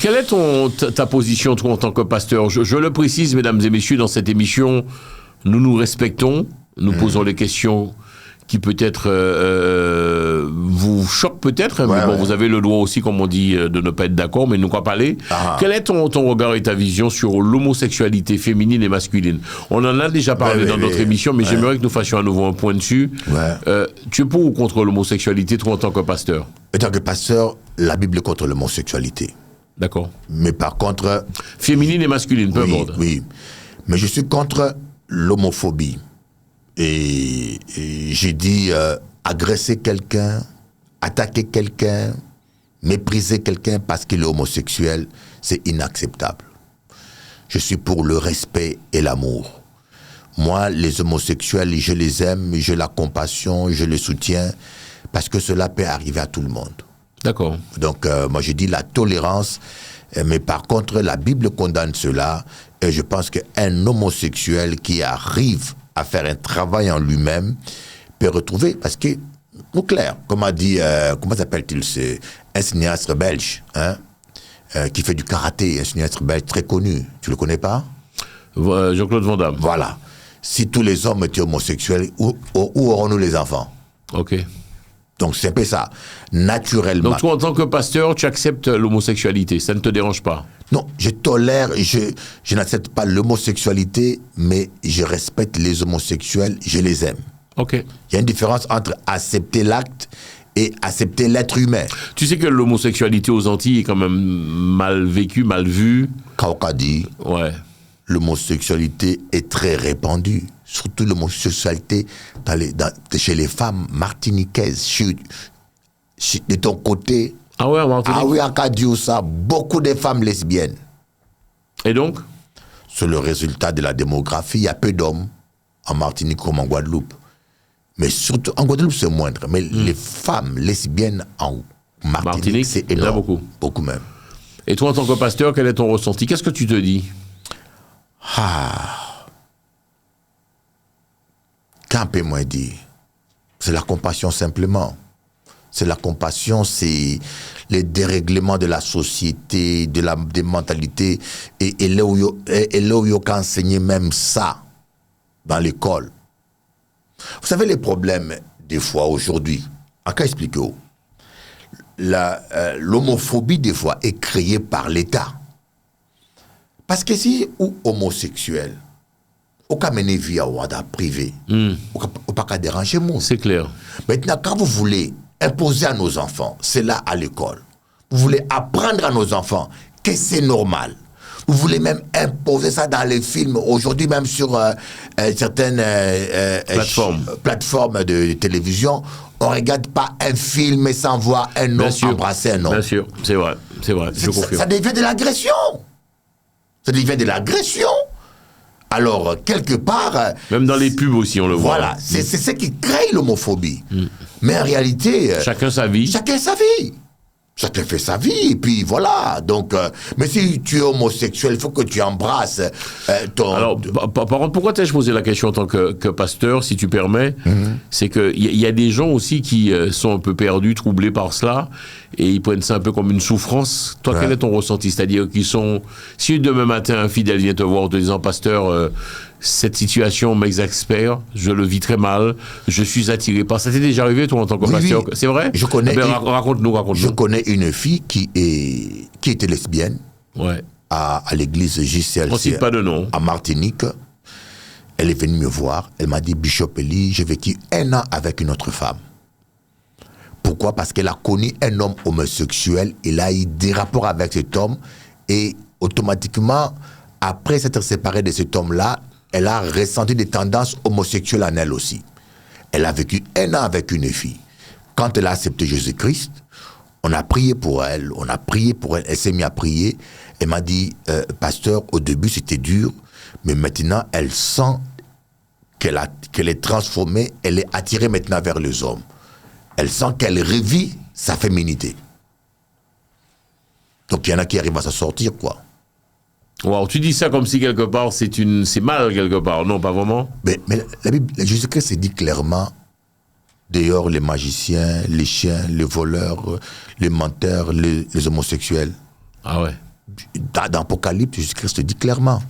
Quelle est ta position, toi, en tant que pasteur? Je le précise, mesdames et messieurs, dans cette émission, nous nous respectons, nous posons les questions qui peut-être vous choquent peut-être, mais bon, vous avez le droit aussi, comme on dit, de ne pas être d'accord, mais nous quoi parler. Quel est ton regard et ta vision sur l'homosexualité féminine et masculine? On en a déjà parlé dans d'autres émissions, mais j'aimerais que nous fassions à nouveau un point dessus. Tu es pour ou contre l'homosexualité, toi, en tant que pasteur? En tant que pasteur, la Bible est contre l'homosexualité. D'accord. Mais par contre... Féminine et masculine, peu importe. Oui. Mais je suis contre l'homophobie. Et j'ai dit agresser quelqu'un, attaquer quelqu'un, mépriser quelqu'un parce qu'il est homosexuel, c'est inacceptable. Je suis pour le respect et l'amour. Moi, les homosexuels, je les aime, j'ai la compassion, je les soutiens, parce que cela peut arriver à tout le monde. D'accord. Donc, moi, je dis la tolérance, mais par contre, la Bible condamne cela, et je pense qu'un homosexuel qui arrive à faire un travail en lui-même peut retrouver, parce que, au clair, comme a dit, comment s'appelle-t-il, c'est un cinéaste belge, hein, qui fait du karaté, un cinéaste belge très connu. Tu le connais pas? Jean-Claude Van Damme. Voilà. Si tous les hommes étaient homosexuels, où aurons-nous les enfants? Ok. Donc c'est un peu ça, naturellement. Donc toi, en tant que pasteur, tu acceptes l'homosexualité, ça ne te dérange pas? Non, je tolère, je n'accepte pas l'homosexualité, mais je respecte les homosexuels, je les aime. Ok. Il y a une différence entre accepter l'acte et accepter l'être humain. Tu sais que l'homosexualité aux Antilles est quand même mal vécue, mal vue. Kaukadi, Ouais. l'homosexualité est très répandue, surtout l'homosexualité chez les femmes martiniquaises. De ton côté, Ah ouais, en Martinique. ah oui, à Kadioussa, beaucoup de femmes lesbiennes. Et donc? C'est le résultat de la démographie. Il y a peu d'hommes en Martinique comme en Guadeloupe. Mais surtout, en Guadeloupe, c'est moindre. Mais les femmes lesbiennes en Martinique, c'est énorme. Il y en a beaucoup. Beaucoup même. Et toi, en tant que pasteur, quel est ton ressenti? Qu'est-ce que tu te dis? Qu'un peu moins dire. C'est la compassion simplement. C'est la compassion, c'est les dérèglements de la société, des mentalités. Et là où il y a enseigné même ça dans l'école. Vous savez les problèmes des fois aujourd'hui. En cas expliquer l'homophobie des fois est créée par l'État. Parce que si ou homosexuel, au cas mener vie à Wada privé, au pas qu'à déranger moi. C'est clair. Maintenant, quand vous voulez imposer à nos enfants, c'est là à l'école. Vous voulez apprendre à nos enfants que c'est normal. Vous voulez même imposer ça dans les films, aujourd'hui même sur certaines plateformes de télévision. On ne regarde pas un film sans voir un homme embrasser un homme. Bien sûr, c'est vrai, je confirme. Ça devient de l'agression. Ça devient de l'agression. Alors, quelque part... Même dans les pubs aussi, on le voit. Voilà, c'est ce qui crée l'homophobie. Mais en réalité... Chacun sa vie. Chacun sa vie. Chacun fait sa vie, et puis voilà. Donc, mais si tu es homosexuel, il faut que tu embrasses ton... Alors, par contre, pourquoi t'ai-je posé la question en tant que pasteur, si tu permets? C'est qu'il y a des gens aussi qui sont un peu perdus, troublés par cela, et ils prennent ça un peu comme une souffrance. Toi, quel est ton ressenti? C'est-à-dire qu'ils sont... Si demain matin, un fidèle vient te voir en te disant, pasteur... cette situation m'exaspère, je le vis très mal, je suis attiré par... Ça t'est déjà arrivé, toi, en tant que pasteur? Oui. C'est vrai? Je connais... Raconte-nous. Je connais une fille qui était lesbienne à l'église JCLC. On cite pas de nom. À Martinique. Elle est venue me voir. Elle m'a dit, Bishop Eli, j'ai vécu 1 an avec une autre femme. Pourquoi? Parce qu'elle a connu un homme homosexuel. Elle a eu des rapports avec cet homme. Et automatiquement, après s'être séparée de cet homme-là, elle a ressenti des tendances homosexuelles en elle aussi. Elle a vécu 1 an avec une fille. Quand elle a accepté Jésus-Christ, on a prié pour elle, elle s'est mise à prier. Elle m'a dit, pasteur, au début c'était dur, mais maintenant elle sent qu'elle est transformée, elle est attirée maintenant vers les hommes. Elle sent qu'elle revit sa féminité. Donc il y en a qui arrivent à s'en sortir, quoi. Wow, tu dis ça comme si quelque part c'est mal quelque part, non, pas vraiment? Mais la Bible, Jésus-Christ s'est dit clairement, dehors les magiciens, les chiens, les voleurs, les menteurs, les homosexuels. Ah ouais. Dans l'Apocalypse, Jésus-Christ dit clairement.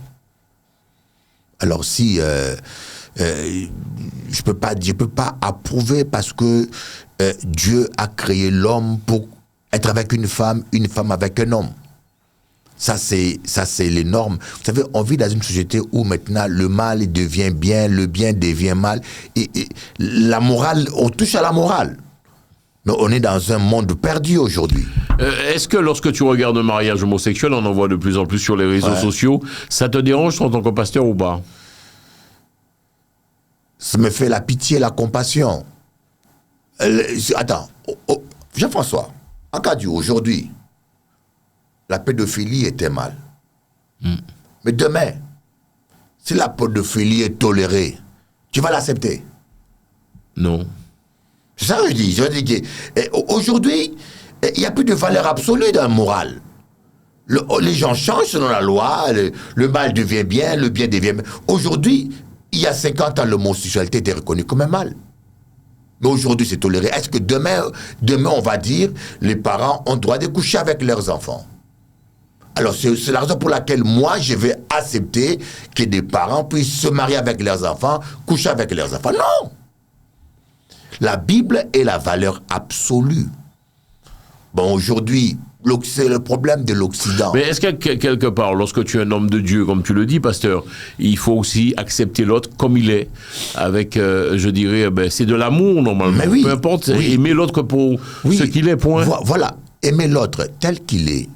Alors si je peux pas approuver parce que Dieu a créé l'homme pour être avec une femme avec un homme. Ça, c'est les normes. Vous savez, on vit dans une société où maintenant le mal devient bien, le bien devient mal. Et la morale, on touche à la morale. Mais on est dans un monde perdu aujourd'hui. Est-ce que lorsque tu regardes un mariage homosexuel, on en voit de plus en plus sur les réseaux sociaux, ça te dérange en tant que pasteur ou pas? Ça me fait la pitié, la compassion. Attends, Jean-François, en cas d'U, aujourd'hui, la pédophilie était mal. Mais demain, si la pédophilie est tolérée, tu vas l'accepter? Non. C'est ça que je dis. Aujourd'hui, il n'y a plus de valeur absolue dans le moral. Les gens changent selon la loi, le mal devient bien, le bien devient bien. Aujourd'hui, il y a 50 ans, l'homosexualité était reconnue comme un mal. Mais aujourd'hui, c'est toléré. Est-ce que demain, on va dire, les parents ont droit de coucher avec leurs enfants? Alors, c'est la raison pour laquelle moi, je vais accepter que des parents puissent se marier avec leurs enfants, coucher avec leurs enfants. Non! La Bible est la valeur absolue. Bon, aujourd'hui, c'est le problème de l'Occident. Mais est-ce que quelque part, lorsque tu es un homme de Dieu, comme tu le dis, pasteur, il faut aussi accepter l'autre comme il est, avec, je dirais, c'est de l'amour normalement. Mais oui, peu importe, aimer l'autre pour ce qu'il est, point. Voilà, aimer l'autre tel qu'il est.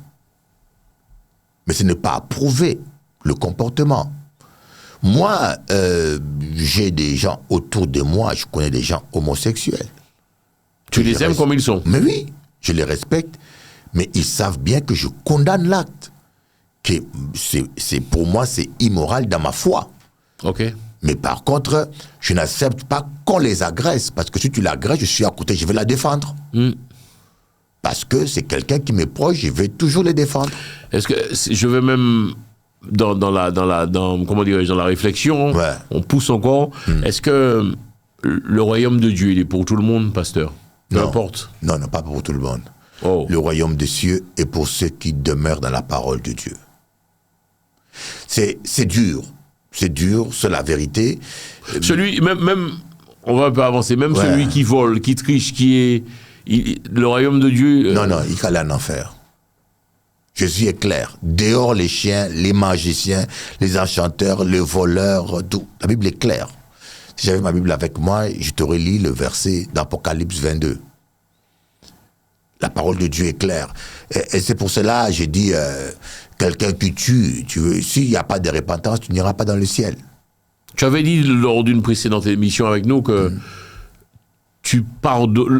Mais ce n'est pas approuver le comportement. Moi, j'ai des gens autour de moi, je connais des gens homosexuels. Tu les aimes comme ils sont? Mais oui, je les respecte, mais ils savent bien que je condamne l'acte. Que pour moi, c'est immoral dans ma foi. Ok. Mais par contre, je n'accepte pas qu'on les agresse, parce que si tu l'agresses, je suis à côté, je vais la défendre. Parce que c'est quelqu'un qui m'est proche, je vais toujours les défendre. Est-ce que je vais même dans comment dirais-je, dans la réflexion, on pousse encore. Est-ce que le royaume de Dieu, il est pour tout le monde, pasteur? Peu importe. Non, pas pour tout le monde. Oh. Le royaume des cieux est pour ceux qui demeurent dans la parole de Dieu. C'est dur. C'est dur, c'est la vérité. Celui, même, on va un peu avancer, même celui qui vole, qui triche, le royaume de Dieu... Non, il faut aller en enfer. Jésus est clair. Dehors les chiens, les magiciens, les enchanteurs, les voleurs, tout. La Bible est claire. Si j'avais ma Bible avec moi, je te relis le verset d'Apocalypse 22. La parole de Dieu est claire. Et c'est pour cela, j'ai dit, quelqu'un qui tue, s'il n'y a pas de repentance, tu n'iras pas dans le ciel. Tu avais dit lors d'une précédente émission avec nous que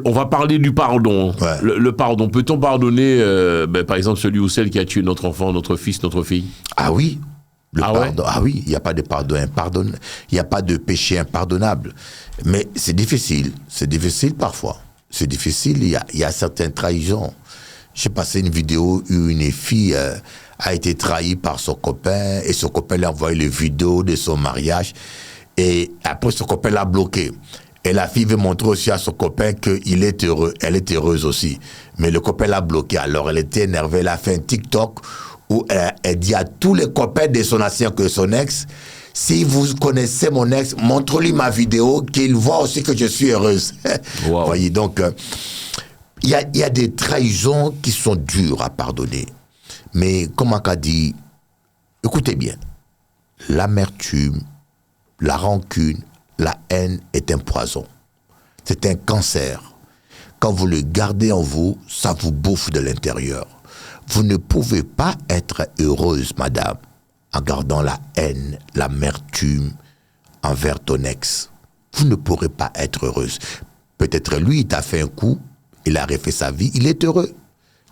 on va parler du pardon. Le pardon. Peut-on pardonner, par exemple, celui ou celle qui a tué notre enfant, notre fils, notre fille? Ah oui. Le pardon. Ouais? Ah oui, il n'y a pas de pardon impardonnable. Il n'y a pas de péché impardonnable. Mais c'est difficile. C'est difficile parfois. C'est difficile. Il y a certaines trahisons. J'ai passé une vidéo où une fille a été trahie par son copain et son copain lui a envoyé les vidéos de son mariage. Et après, son copain l'a bloqué. Et la fille veut montrer aussi à son copain qu'il est heureux. Elle est heureuse aussi. Mais le copain l'a bloqué. Alors elle était énervée. Elle a fait un TikTok où elle dit à tous les copains de son ancien que son ex, si vous connaissez mon ex, montre-lui ma vidéo, qu'il voit aussi que je suis heureuse. Wow. Voyez, donc, il y a des trahisons qui sont dures à pardonner. Mais comme on a dit, écoutez bien, l'amertume, la rancune, la haine est un poison. C'est un cancer. Quand vous le gardez en vous, ça vous bouffe de l'intérieur. Vous ne pouvez pas être heureuse, madame, en gardant la haine, l'amertume envers ton ex. Vous ne pourrez pas être heureuse. Peut-être lui, il t'a fait un coup, il a refait sa vie, il est heureux.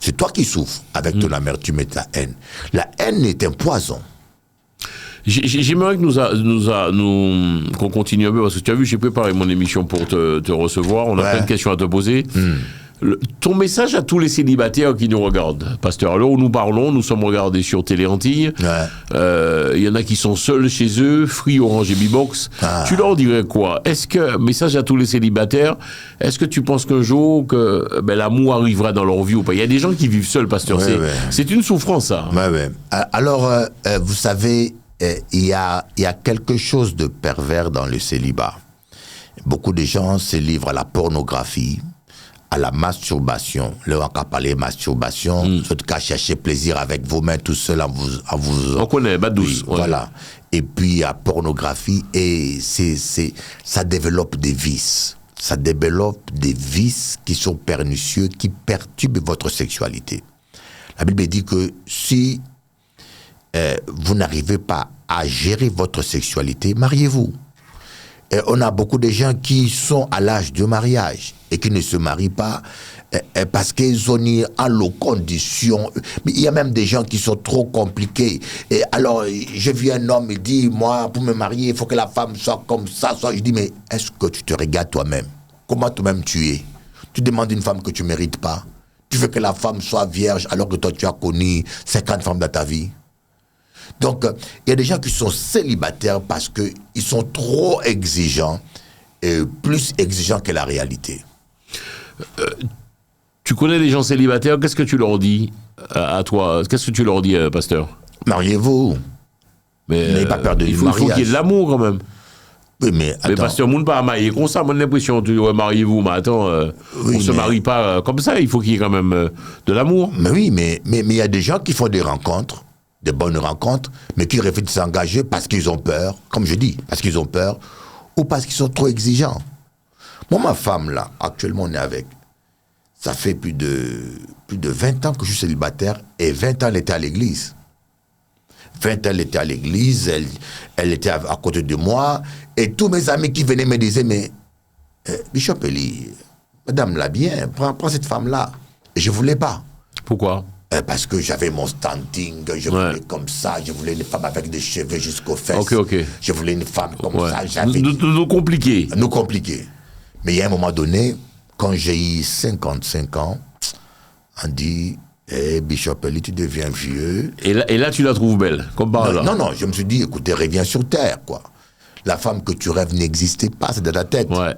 C'est toi qui souffres avec ton amertume et ta haine. La haine est un poison. J'aimerais qu'on continue un peu, parce que tu as vu, j'ai préparé mon émission pour te recevoir. On a plein de questions à te poser. Ton message à tous les célibataires qui nous regardent, pasteur, alors où nous parlons, nous sommes regardés sur Télé Antilles. Il y en a qui sont seuls chez eux, Free, Orange et Bbox. Tu leur dirais quoi? Message à tous les célibataires, est-ce que tu penses qu'un jour que l'amour arrivera dans leur vie ou pas? Il y a des gens qui vivent seuls, pasteur. C'est une souffrance, ça. Alors, vous savez, il y a quelque chose de pervers dans le célibat. Beaucoup de gens se livrent à la pornographie, à la masturbation. Là, on va parler masturbation, en tout cas chercher plaisir avec vos mains tout seul en vous. On connaît, douce. Voilà. Et puis, à pornographie, et ça développe des vices. ça développe des vices qui sont pernicieux, qui perturbent votre sexualité. La Bible dit que si vous n'arrivez pas à gérer votre sexualité, mariez-vous. Et on a beaucoup de gens qui sont à l'âge de mariage et qui ne se marient pas parce qu'ils ont mis en leurs conditions. Mais il y a même des gens qui sont trop compliqués. Et alors, j'ai vu un homme, il dit, moi, pour me marier, il faut que la femme soit comme ça. Je dis, mais est-ce que tu te regardes toi-même? Comment toi-même tu es? Tu demandes une femme que tu ne mérites pas. Tu veux que la femme soit vierge alors que toi, tu as connu 50 femmes dans ta vie. Donc, il y a des gens qui sont célibataires parce qu'ils sont trop exigeants, et plus exigeants que la réalité. Tu connais des gens célibataires, qu'est-ce que tu leur dis à toi? Qu'est-ce que tu leur dis, pasteur? Mariez-vous. Mais n'ayez pas peur de il mariage. faut qu'il y ait de l'amour quand même. Oui, mais attends. Mais pasteur, on ne pas marier comme ça, moi j'ai l'impression, mariez-vous, mais attends, Oui, on ne se marie pas comme ça, il faut qu'il y ait quand même de l'amour. Mais oui, mais il y a des gens qui font des rencontres, des bonnes rencontres, mais qui refusent de s'engager parce qu'ils ont peur, comme je dis, parce qu'ils ont peur, ou parce qu'ils sont trop exigeants. Moi, ma femme, là, actuellement, on est avec. Ça fait plus de 20 ans que je suis célibataire, et 20 ans, elle était à l'église. 20 ans, elle était à l'église, elle était à côté de moi, et tous mes amis qui venaient me disaient, mais Bishop Eli, madame l'a bien, prends cette femme-là. Et je ne voulais pas. Pourquoi? Parce que j'avais mon standing, je voulais comme ça, je voulais une femme avec des cheveux jusqu'aux fesses. Ok. Je voulais une femme comme ça. Nous compliqués. Nous compliqués. Mais il y a un moment donné, quand j'ai eu 55 ans, on dit, Bishop Eli, tu deviens vieux. Et là, tu la trouves belle, comme par hasard. Non, je me suis dit, écoutez, reviens sur terre, quoi. La femme que tu rêves n'existait pas, c'est dans ta tête. Ouais.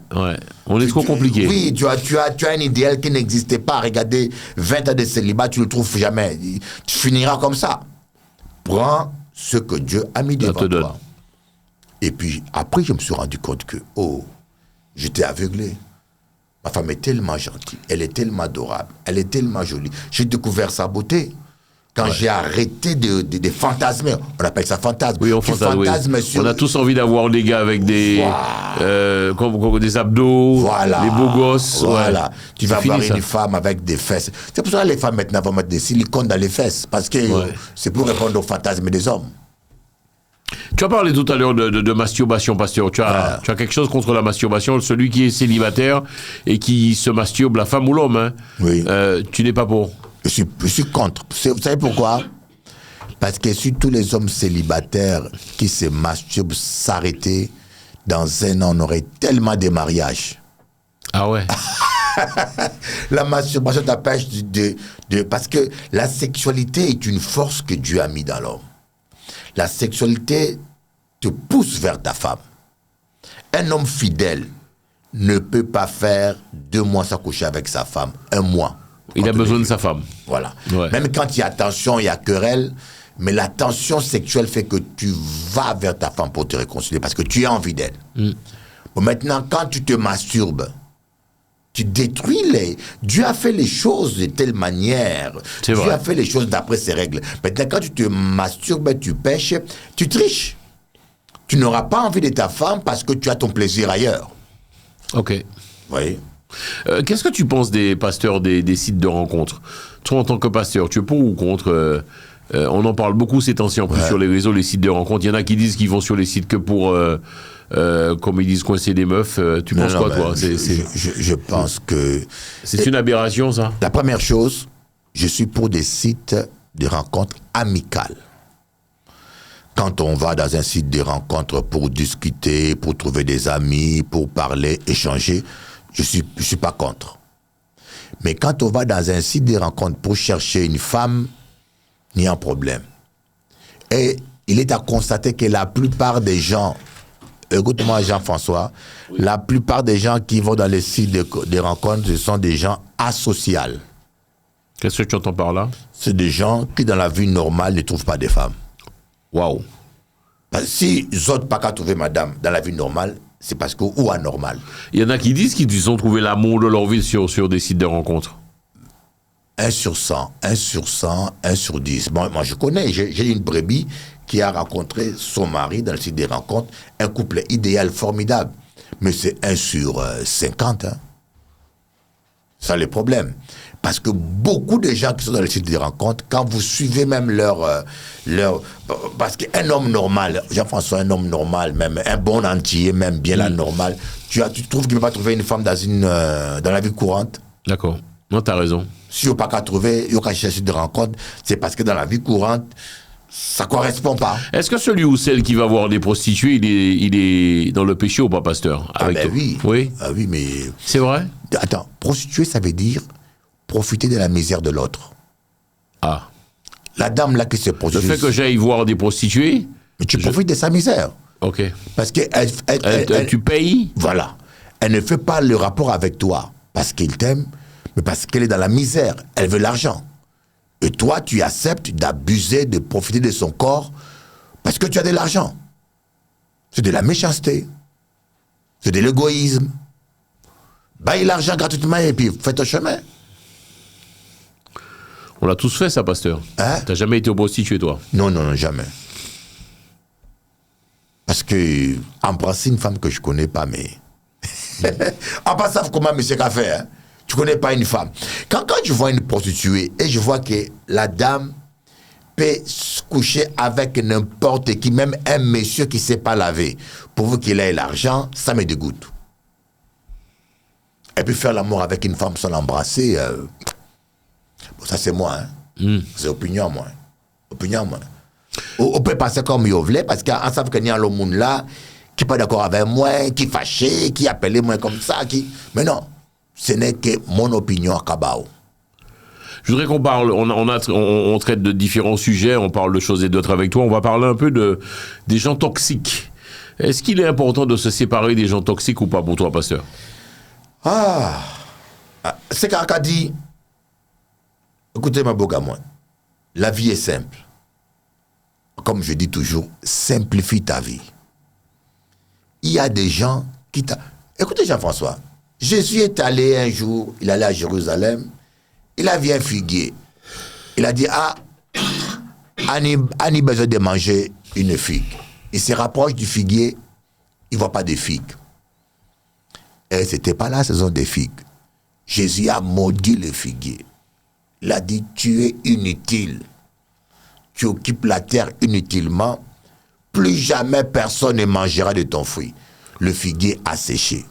On est trop compliqué. Oui, tu as un idéal qui n'existait pas. Regardez, 20 ans de célibat, tu ne le trouves jamais. Tu finiras comme ça. Prends ce que Dieu a mis devant toi. Et puis, après, je me suis rendu compte que, j'étais aveuglé. Ma femme est tellement gentille, elle est tellement adorable, elle est tellement jolie. J'ai découvert sa beauté. Quand j'ai arrêté de fantasmer, on appelle ça fantasme. Oui, on fantasme. On a tous envie d'avoir des gars avec des, des abdos, les beaux gosses. Voilà. Ouais. Tu vas avoir une femme avec des fesses. C'est pour ça que les femmes maintenant vont mettre des silicones dans les fesses, parce que c'est pour répondre aux fantasmes des hommes. Tu as parlé tout à l'heure de masturbation, pasteur. Tu as quelque chose contre la masturbation, celui qui est célibataire et qui se masturbe, la femme ou l'homme. Hein. Oui. Tu n'es pas pour. Je suis contre. Vous savez pourquoi? Parce que si tous les hommes célibataires qui se masturbent s'arrêtaient, dans un an, on aurait tellement de mariages. Ah ouais. La masturbation t'empêche parce que la sexualité est une force que Dieu a mis dans l'homme. La sexualité te pousse vers ta femme. Un homme fidèle ne peut pas faire 2 mois sans coucher avec sa femme, 1 mois. Il a besoin de sa femme. Voilà. Ouais. Même quand il y a tension, il y a querelle, mais la tension sexuelle fait que tu vas vers ta femme pour te réconcilier parce que tu es envie d'elle. Bon, maintenant, quand tu te masturbes, tu détruis Dieu a fait les choses de telle manière. Dieu a fait les choses d'après ses règles. Maintenant, quand tu te masturbes, tu pêches, tu triches. Tu n'auras pas envie de ta femme parce que tu as ton plaisir ailleurs. Ok. Oui. Qu'est-ce que tu penses des pasteurs des sites de rencontres? Toi, en tant que pasteur, tu es pour ou contre on en parle beaucoup ces temps-ci, en plus sur les réseaux, les sites de rencontres. Il y en a qui disent qu'ils vont sur les sites que pour, comme ils disent, coincer des meufs. Tu penses quoi, toi? Je pense que... C'est une aberration, ça? La première chose, je suis pour des sites de rencontres amicales. Quand on va dans un site de rencontres pour discuter, pour trouver des amis, pour parler, échanger, je suis pas contre. Mais quand on va dans un site de rencontres pour chercher une femme, il y a un problème. Et il est à constater que la plupart des gens, écoute-moi Jean-François, la plupart des gens qui vont dans les sites de rencontres, ce sont des gens asociaux. Qu'est-ce que tu entends par là? C'est des gens qui, dans la vie normale, ne trouvent pas de femmes. Waouh. Si ils n'ont pas qu'à trouver madame dans la vie normale, c'est parce que, ou anormal. Il y en a qui disent qu'ils ont trouvé l'amour de leur vie sur des sites de rencontres. 1 sur 100, 1 sur 100, 1 sur 10. Bon, moi, je connais, j'ai une brebis qui a rencontré son mari dans le site des rencontres, un couple idéal, formidable. Mais c'est 1 sur 50. Hein. Ça, le problème. Parce que beaucoup de gens qui sont dans les sites de rencontres, quand vous suivez même parce qu'un homme normal, Jean-François, un homme normal, même un bon entier, même bien la normale, tu trouves qu'il ne peut pas trouver une femme dans la vie courante? D'accord. Non, t'as raison. Si on n'a pas qu'à trouver, il y aura chercher de rencontres, c'est parce que dans la vie courante, ça ne correspond pas. Est-ce que celui ou celle qui va voir des prostituées, il est dans le péché ou pas, pasteur? Ah ben oui. Oui. Ah oui, mais... C'est vrai? Attends, prostituée, ça veut dire profiter de la misère de l'autre. Ah. La dame là qui se Le prostitue... fait que j'aille voir des prostituées... Mais tu profites de sa misère. Ok. Parce que... Tu payes? Voilà. Elle ne fait pas le rapport avec toi parce qu'elle t'aime, mais parce qu'elle est dans la misère. Elle veut l'argent. Et toi, tu acceptes d'abuser, de profiter de son corps parce que tu as de l'argent. C'est de la méchanceté. C'est de l'égoïsme. Baille l'argent gratuitement et puis fais ton chemin. On l'a tous fait, ça, pasteur. Hein? T'as jamais été au prostitué, toi? Non, non, non, jamais. Parce que, embrasser une femme que je connais pas, mais... en passant, comment monsieur qu'a fait, hein? Tu connais pas une femme. Quand je vois une prostituée et je vois que la dame peut se coucher avec n'importe qui, même un monsieur qui ne sait pas laver, pourvu qu'il ait l'argent, ça me dégoûte. Et puis faire l'amour avec une femme sans l'embrasser, bon, ça c'est moi, hein. C'est opinion, moi. Opinion, moi. On peut passer comme il voulait, parce qu'on sait qu'il y a le monde là qui n'est pas d'accord avec moi, qui est fâché, qui appelle moi comme ça, mais non. Ce n'est que mon opinion à Kabao. Je voudrais qu'on parle, on traite de différents sujets, on parle de choses et d'autres avec toi, on va parler un peu des gens toxiques. Est-ce qu'il est important de se séparer des gens toxiques ou pas pour toi, pasteur? C'est qu'Aka dit, écoutez ma beau gamin, la vie est simple. Comme je dis toujours, simplifie ta vie. Il y a des gens qui Écoutez Jean-François, Jésus est allé un jour, il allait à Jérusalem, il a vu un figuier. Il a dit, Annie besoin de manger une figue. Il se rapproche du figuier, il ne voit pas de figue. Et ce n'était pas la saison des figues. Jésus a maudit le figuier. Il a dit, tu es inutile. Tu occupes la terre inutilement. Plus jamais personne ne mangera de ton fruit. Le figuier a séché.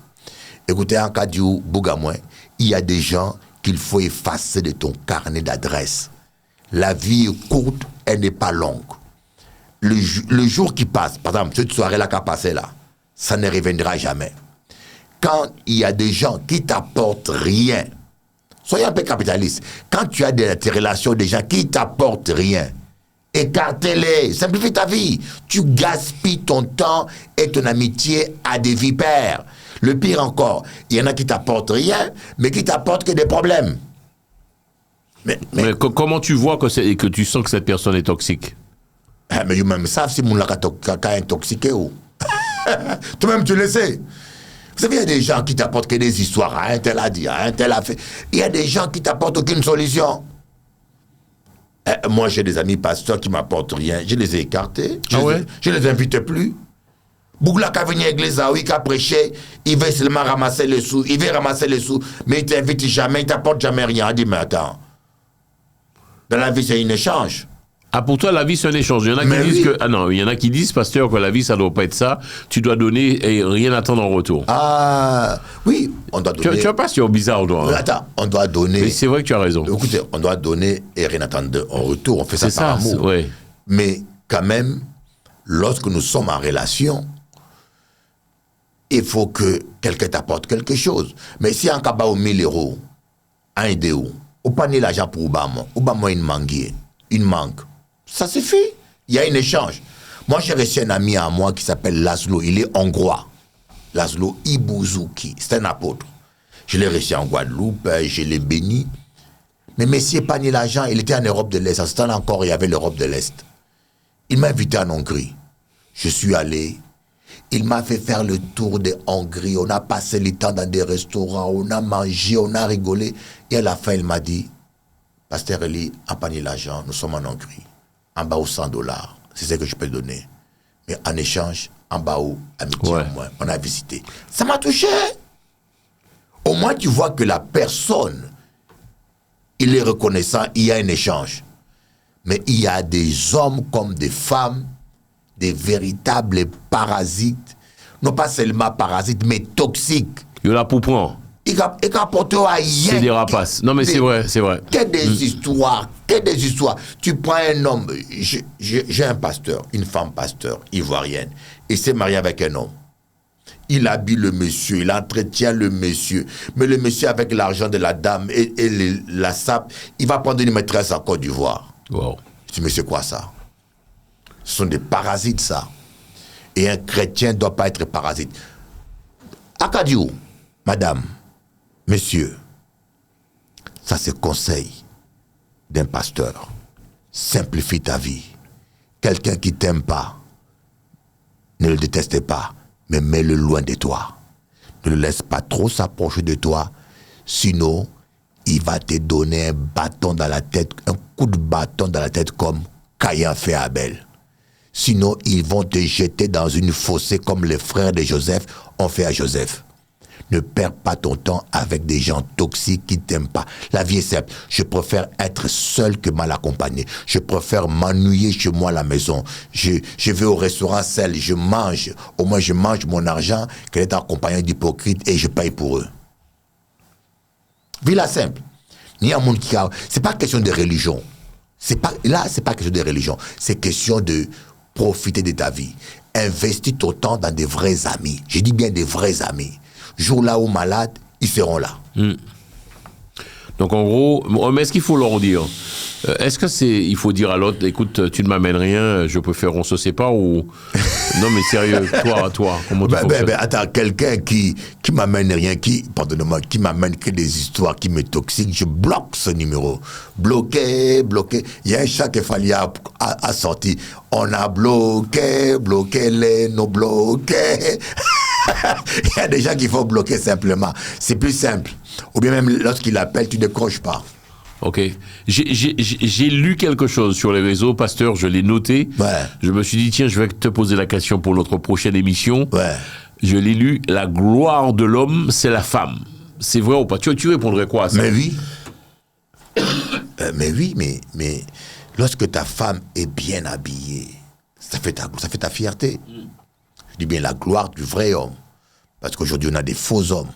Écoutez, en cas du Bougamoin, il y a des gens qu'il faut effacer de ton carnet d'adresse. La vie est courte, elle n'est pas longue. Le jour qui passe, par exemple, cette soirée-là qui a passé là, ça ne reviendra jamais. Quand il y a des gens qui t'apportent rien, soyez un peu capitaliste. Quand tu as des relations, des gens qui t'apportent rien, écartez-les, simplifie ta vie. Tu gaspilles ton temps et ton amitié à des vipères. Le pire encore, il y en a qui t'apportent rien, mais qui t'apportent que des problèmes. Mais comment tu vois que tu sens que cette personne est toxique? Mais eux-mêmes savent si mon l'a intoxiqué ou. Toi-même, tu le sais. Vous savez, il y a des gens qui t'apportent que des histoires. Un tel a dit, un tel a fait. Il y a des gens qui t'apportent aucune solution. Moi, j'ai des amis pasteurs qui ne m'apportent rien. Je les ai écartés. Je les invite plus. Bougla qui a venu à l'église, qui a prêché, il veut seulement ramasser les sous. Il veut ramasser les sous, mais il ne t'invite jamais, il ne t'apporte jamais rien. Il dit, mais attends. Dans la vie, c'est un échange. Ah, pour toi, la vie, c'est un échange. Il y en a qui disent que... Ah non, il y en a qui disent, pasteur, que la vie, ça ne doit pas être ça. Tu dois donner et rien attendre en retour. Ah, oui, on doit donner... Tu n'as pas si bizarre, toi. Attends, on doit donner... Mais c'est vrai que tu as raison. Écoutez, on doit donner et rien attendre en retour. On fait ça par amour. Ouais. Mais quand même, lorsque nous sommes en relation, il faut que quelqu'un t'apporte quelque chose. Mais si un cabas au 1000 euros, un idéo, ou pas ni l'argent pour Obama une manque. Ça suffit. Il y a un échange. Moi, j'ai reçu un ami à moi qui s'appelle Laszlo. Il est hongrois. Laszlo Ibuzuki. C'est un apôtre. Je l'ai reçu en Guadeloupe. Je l'ai béni. Mais Messie pas ni l'argent. Il était en Europe de l'Est. À ce temps-là encore, il y avait l'Europe de l'Est. Il m'a invité en Hongrie. Je suis allé. Il m'a fait faire le tour de Hongrie. On a passé le temps dans des restaurants. On a mangé. On a rigolé. Et à la fin, il m'a dit, Pasteur Eli, à pas ni l'argent. Nous sommes en Hongrie. En bas aux $100. C'est ce que je peux donner. Mais en échange, en Bao, Amitié Ouais. en moins. On a visité. Ça m'a touché. Au moins, tu vois que la personne, il est reconnaissant, il y a un échange. Mais il y a des hommes comme des femmes, des véritables parasites. Non pas seulement parasites, mais toxiques. Il y a pour prendre. Il n'apporte rien. C'est des rapaces. Non, mais c'est vrai, c'est vrai. Que des histoires, que des histoires. Tu prends un homme, j'ai un pasteur, une femme pasteur, ivoirienne. Il s'est marié avec un homme. Il habille le monsieur, il entretient le monsieur. Mais le monsieur, avec l'argent de la dame et la sape, il va prendre une maîtresse en Côte d'Ivoire. Wow. Je dis, mais c'est quoi ça? Ce sont des parasites, ça. Et un chrétien ne doit pas être parasite. Akadio, madame, monsieur, ça c'est conseil d'un pasteur. Simplifie ta vie. Quelqu'un qui t'aime pas, ne le déteste pas, mais mets-le loin de toi. Ne le laisse pas trop s'approcher de toi, sinon il va te donner un bâton dans la tête, un coup de bâton dans la tête comme Caïn fait à Abel. Sinon, ils vont te jeter dans une fossée comme les frères de Joseph ont fait à Joseph. Ne perds pas ton temps avec des gens toxiques qui ne t'aiment pas. La vie est simple. Je préfère être seul que mal accompagné. Je préfère m'ennuyer chez moi à la maison. Je vais au restaurant seul, je mange. Au moins, je mange mon argent qu'elle est accompagnée d'hypocrites et je paye pour eux. Vie la simple. Il y a un monde qui a... C'est pas question de religion. C'est pas question de religion. C'est question de profiter de ta vie. Investis ton temps dans des vrais amis. Je dis bien des vrais amis. Jour là où malade, ils seront là. Donc en gros, mais est-ce qu'il faut leur dire est-ce que il faut dire à l'autre, écoute, tu ne m'amènes rien, je préfère on se sépare ou non mais sérieux, toi, comment tu fonctionnes? Attends, quelqu'un qui m'amène rien, pardonnez-moi, qui m'amène que des histoires, qui me toxique, je bloque ce numéro. Bloqué. Il y a un chat que Falia a sorti. On a bloqué nos bloqués. Il y a des gens qu'il faut bloquer simplement. C'est plus simple. Ou bien même lorsqu'il appelle, tu ne décroches pas. Ok. J'ai lu quelque chose sur les réseaux, pasteur, je l'ai noté. Ouais. Je me suis dit, tiens, je vais te poser la question pour notre prochaine émission. Ouais. Je l'ai lu, la gloire de l'homme, c'est la femme. C'est vrai ou pas? Tu répondrais quoi à ça? Mais oui. Mais lorsque ta femme est bien habillée, ça fait ta fierté. Je dis bien la gloire du vrai homme. Parce qu'aujourd'hui, on a des faux hommes.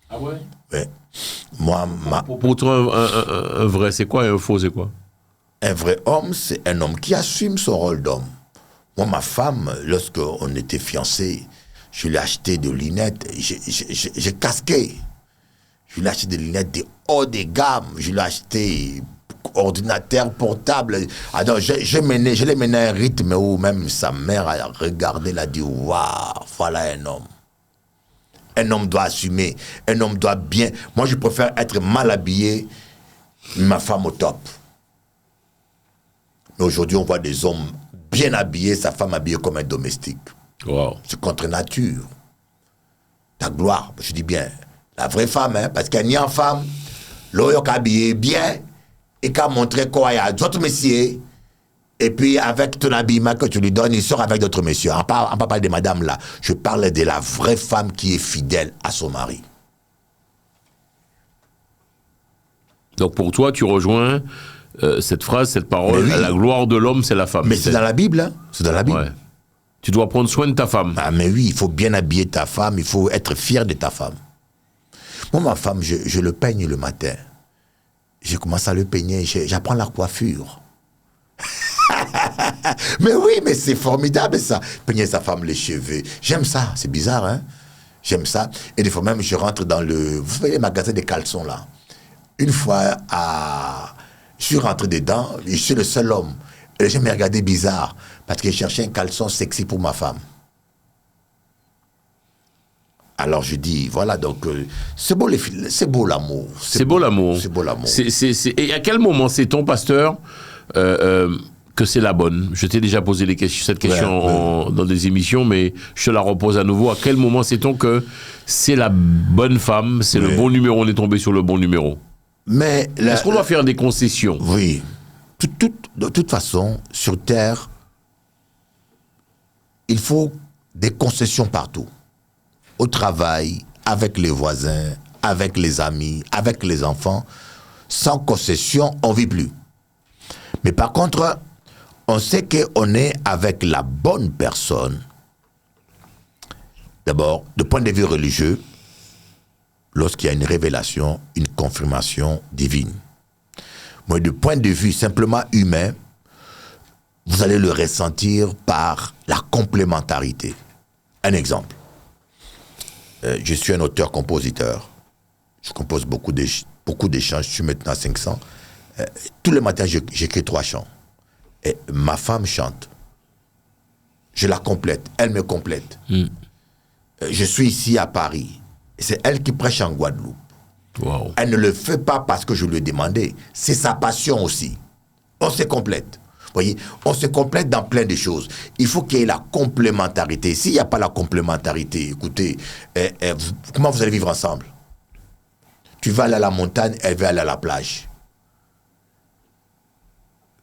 Ah ouais? Ouais. Moi, Pour toi, un vrai, c'est quoi et un faux, c'est quoi? un vrai homme, c'est un homme qui assume son rôle d'homme. Moi, ma femme, lorsqu'on était fiancés, je lui ai acheté des lunettes, j'ai casqué. Je lui ai acheté des lunettes de haut de gamme. Je lui ai acheté ordinateur portable. Alors, je l'ai mené à un rythme où même sa mère a regardé, elle a dit, waouh, voilà un homme. Un homme doit assumer, un homme doit bien. Moi, je préfère être mal habillé, ma femme au top. Mais aujourd'hui, on voit des hommes bien habillés, sa femme habillée comme un domestique. Wow. C'est contre nature. Ta gloire, je dis bien, la vraie femme, hein, parce qu'elle n'y a en femme, l'oyo habillé bien, et qu'a montré quoi il y a d'autres messieurs. Et puis, avec ton habillement que tu lui donnes, il sort avec d'autres messieurs. On ne parle pas de madame là. Je parle de la vraie femme qui est fidèle à son mari. Donc pour toi, tu rejoins cette phrase, cette parole, oui. la gloire de l'homme, c'est la femme. Mais c'est dans la Bible, hein. C'est dans la Bible. Ouais. Tu dois prendre soin de ta femme. Ah, mais oui, il faut bien habiller ta femme, il faut être fier de ta femme. Moi, ma femme, je le peigne le matin. Je commence à le peigner, j'apprends la coiffure. Mais oui, mais c'est formidable ça. Peigner sa femme les cheveux. J'aime ça, c'est bizarre, hein. J'aime ça. Et des fois même, je rentre dans vous savez, les magasins de caleçons là. Une fois, je suis rentré dedans, et je suis le seul homme. Et les gens me regardaient bizarre, parce que je cherchais un caleçon sexy pour ma femme. Alors je dis, voilà, donc, c'est beau l'amour. C'est beau l'amour. C'est beau l'amour. Et à quel moment c'est ton pasteur que c'est la bonne? Je t'ai déjà posé cette question dans des émissions, mais je te la repose à nouveau. À quel moment sait-on que c'est la bonne femme, c'est le bon numéro, on est tombé sur le bon numéro? Mais est-ce qu'on doit faire des concessions? Oui. De toute façon, sur Terre, il faut des concessions partout. Au travail, avec les voisins, avec les amis, avec les enfants. Sans concession, on ne vit plus. Mais par contre, on sait qu'on est avec la bonne personne. D'abord, de point de vue religieux, lorsqu'il y a une révélation, une confirmation divine. Mais de point de vue simplement humain, vous allez le ressentir par la complémentarité. Un exemple. Je suis un auteur-compositeur. Je compose beaucoup de chants. Je suis maintenant à 500. Tous les matins, j'écris 3 chants. Et ma femme chante. Je la complète. Elle me complète. Je suis ici à Paris. C'est elle qui prêche en Guadeloupe. Wow. Elle ne le fait pas parce que je lui ai demandé. C'est sa passion aussi. On se complète. Vous voyez, on se complète dans plein de choses. Il faut qu'il y ait la complémentarité. S'il n'y a pas la complémentarité, écoutez, comment vous allez vivre ensemble? Tu vas aller à la montagne, elle va aller à la plage.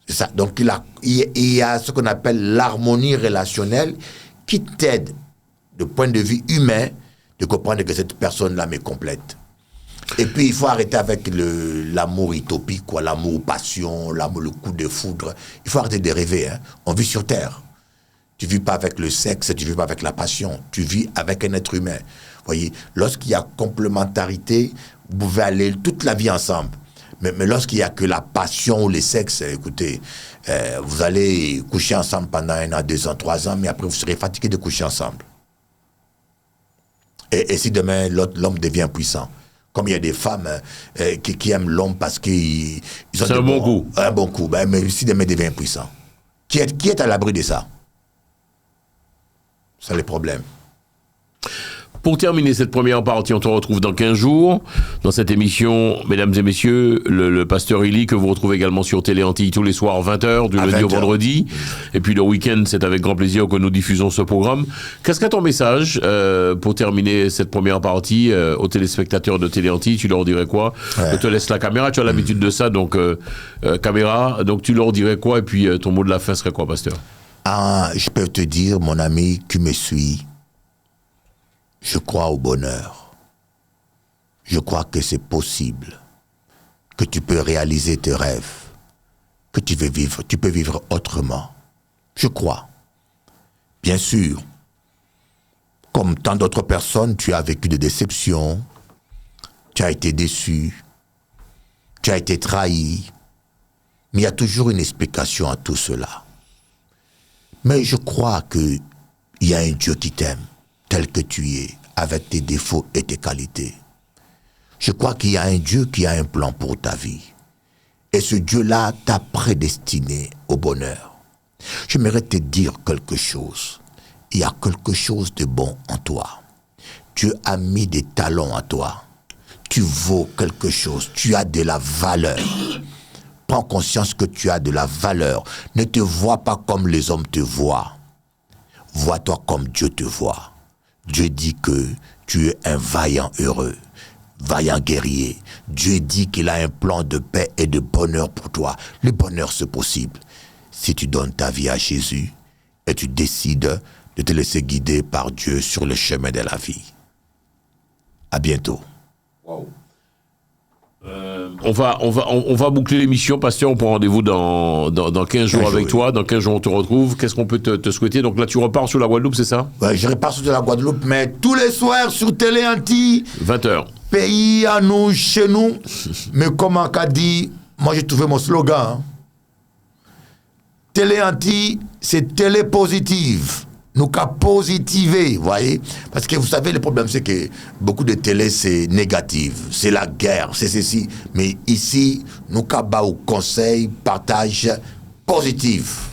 C'est ça. Donc il y a ce qu'on appelle l'harmonie relationnelle qui t'aide, de point de vue humain, de comprendre que cette personne-là me complète. Et puis, il faut arrêter avec l'amour utopique, quoi, l'amour passion, l'amour, le coup de foudre. Il faut arrêter de rêver. Hein. On vit sur Terre. Tu ne vis pas avec le sexe, tu ne vis pas avec la passion. Tu vis avec un être humain. Vous voyez, lorsqu'il y a complémentarité, vous pouvez aller toute la vie ensemble. Mais lorsqu'il n'y a que la passion ou le sexe, écoutez, vous allez coucher ensemble pendant 1 an, 2 ans, 3 ans, mais après, vous serez fatigué de coucher ensemble. Et si demain, l'homme devient puissant, comme il y a des femmes qui aiment l'homme parce qu'ils ont c'est un bon coup. Un bon coup. Ben, mais si demain devient puissant, qui est à l'abri de ça? C'est le problème. Pour terminer cette première partie, on te retrouve dans 15 jours dans cette émission, mesdames et messieurs, le pasteur Elie, que vous retrouvez également sur Télé Antilles tous les soirs 20h, du lundi au vendredi. Et puis le week-end, c'est avec grand plaisir que nous diffusons ce programme. Qu'est-ce qu'est ton message pour terminer cette première partie aux téléspectateurs de Télé Antilles? Tu leur dirais quoi? Je te laisse la caméra, tu as l'habitude de ça, donc caméra, donc tu leur dirais quoi? Et puis ton mot de la fin serait quoi, pasteur? Je peux te dire, mon ami qui me suit, je crois au bonheur. Je crois que c'est possible, que tu peux réaliser tes rêves, que tu peux vivre autrement. Je crois. Bien sûr, comme tant d'autres personnes, tu as vécu des déceptions, tu as été déçu, tu as été trahi, mais il y a toujours une explication à tout cela. Mais je crois qu'il y a un Dieu qui t'aime, tel que tu es, avec tes défauts et tes qualités. Je crois qu'il y a un Dieu qui a un plan pour ta vie. Et ce Dieu-là t'a prédestiné au bonheur. J'aimerais te dire quelque chose. Il y a quelque chose de bon en toi. Dieu a mis des talents en toi. Tu vaux quelque chose. Tu as de la valeur. Prends conscience que tu as de la valeur. Ne te vois pas comme les hommes te voient. Vois-toi comme Dieu te voit. Dieu dit que tu es un vaillant heureux, vaillant guerrier. Dieu dit qu'il a un plan de paix et de bonheur pour toi. Le bonheur, c'est possible si tu donnes ta vie à Jésus et tu décides de te laisser guider par Dieu sur le chemin de la vie. À bientôt. Wow. On va boucler l'émission, pasteur. On prend rendez-vous dans 15 jours avec toi. Dans 15 jours, on te retrouve. Qu'est-ce qu'on peut te souhaiter? Donc là, tu repars sur la Guadeloupe, c'est ça? Ouais, je repars sur la Guadeloupe, mais tous les soirs sur Télé Antilles. 20h. Pays à nous, chez nous. Mais comme on a dit, moi j'ai trouvé mon slogan. Hein. Télé Antilles, c'est télé positive. Nous qu'à positiver, vous voyez? Parce que vous savez, le problème, c'est que beaucoup de télé, c'est négatif. C'est la guerre, c'est ceci. Mais ici, nous qu'à bas au conseil, partage positif.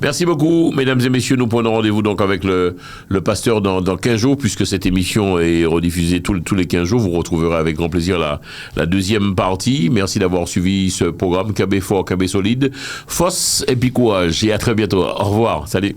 Merci beaucoup, mesdames et messieurs. Nous prenons rendez-vous donc avec le pasteur dans 15 jours, puisque cette émission est rediffusée tous les 15 jours. Vous retrouverez avec grand plaisir la deuxième partie. Merci d'avoir suivi ce programme. KB fort, KB solide. Force et puis courage. Et à très bientôt. Au revoir. Salut.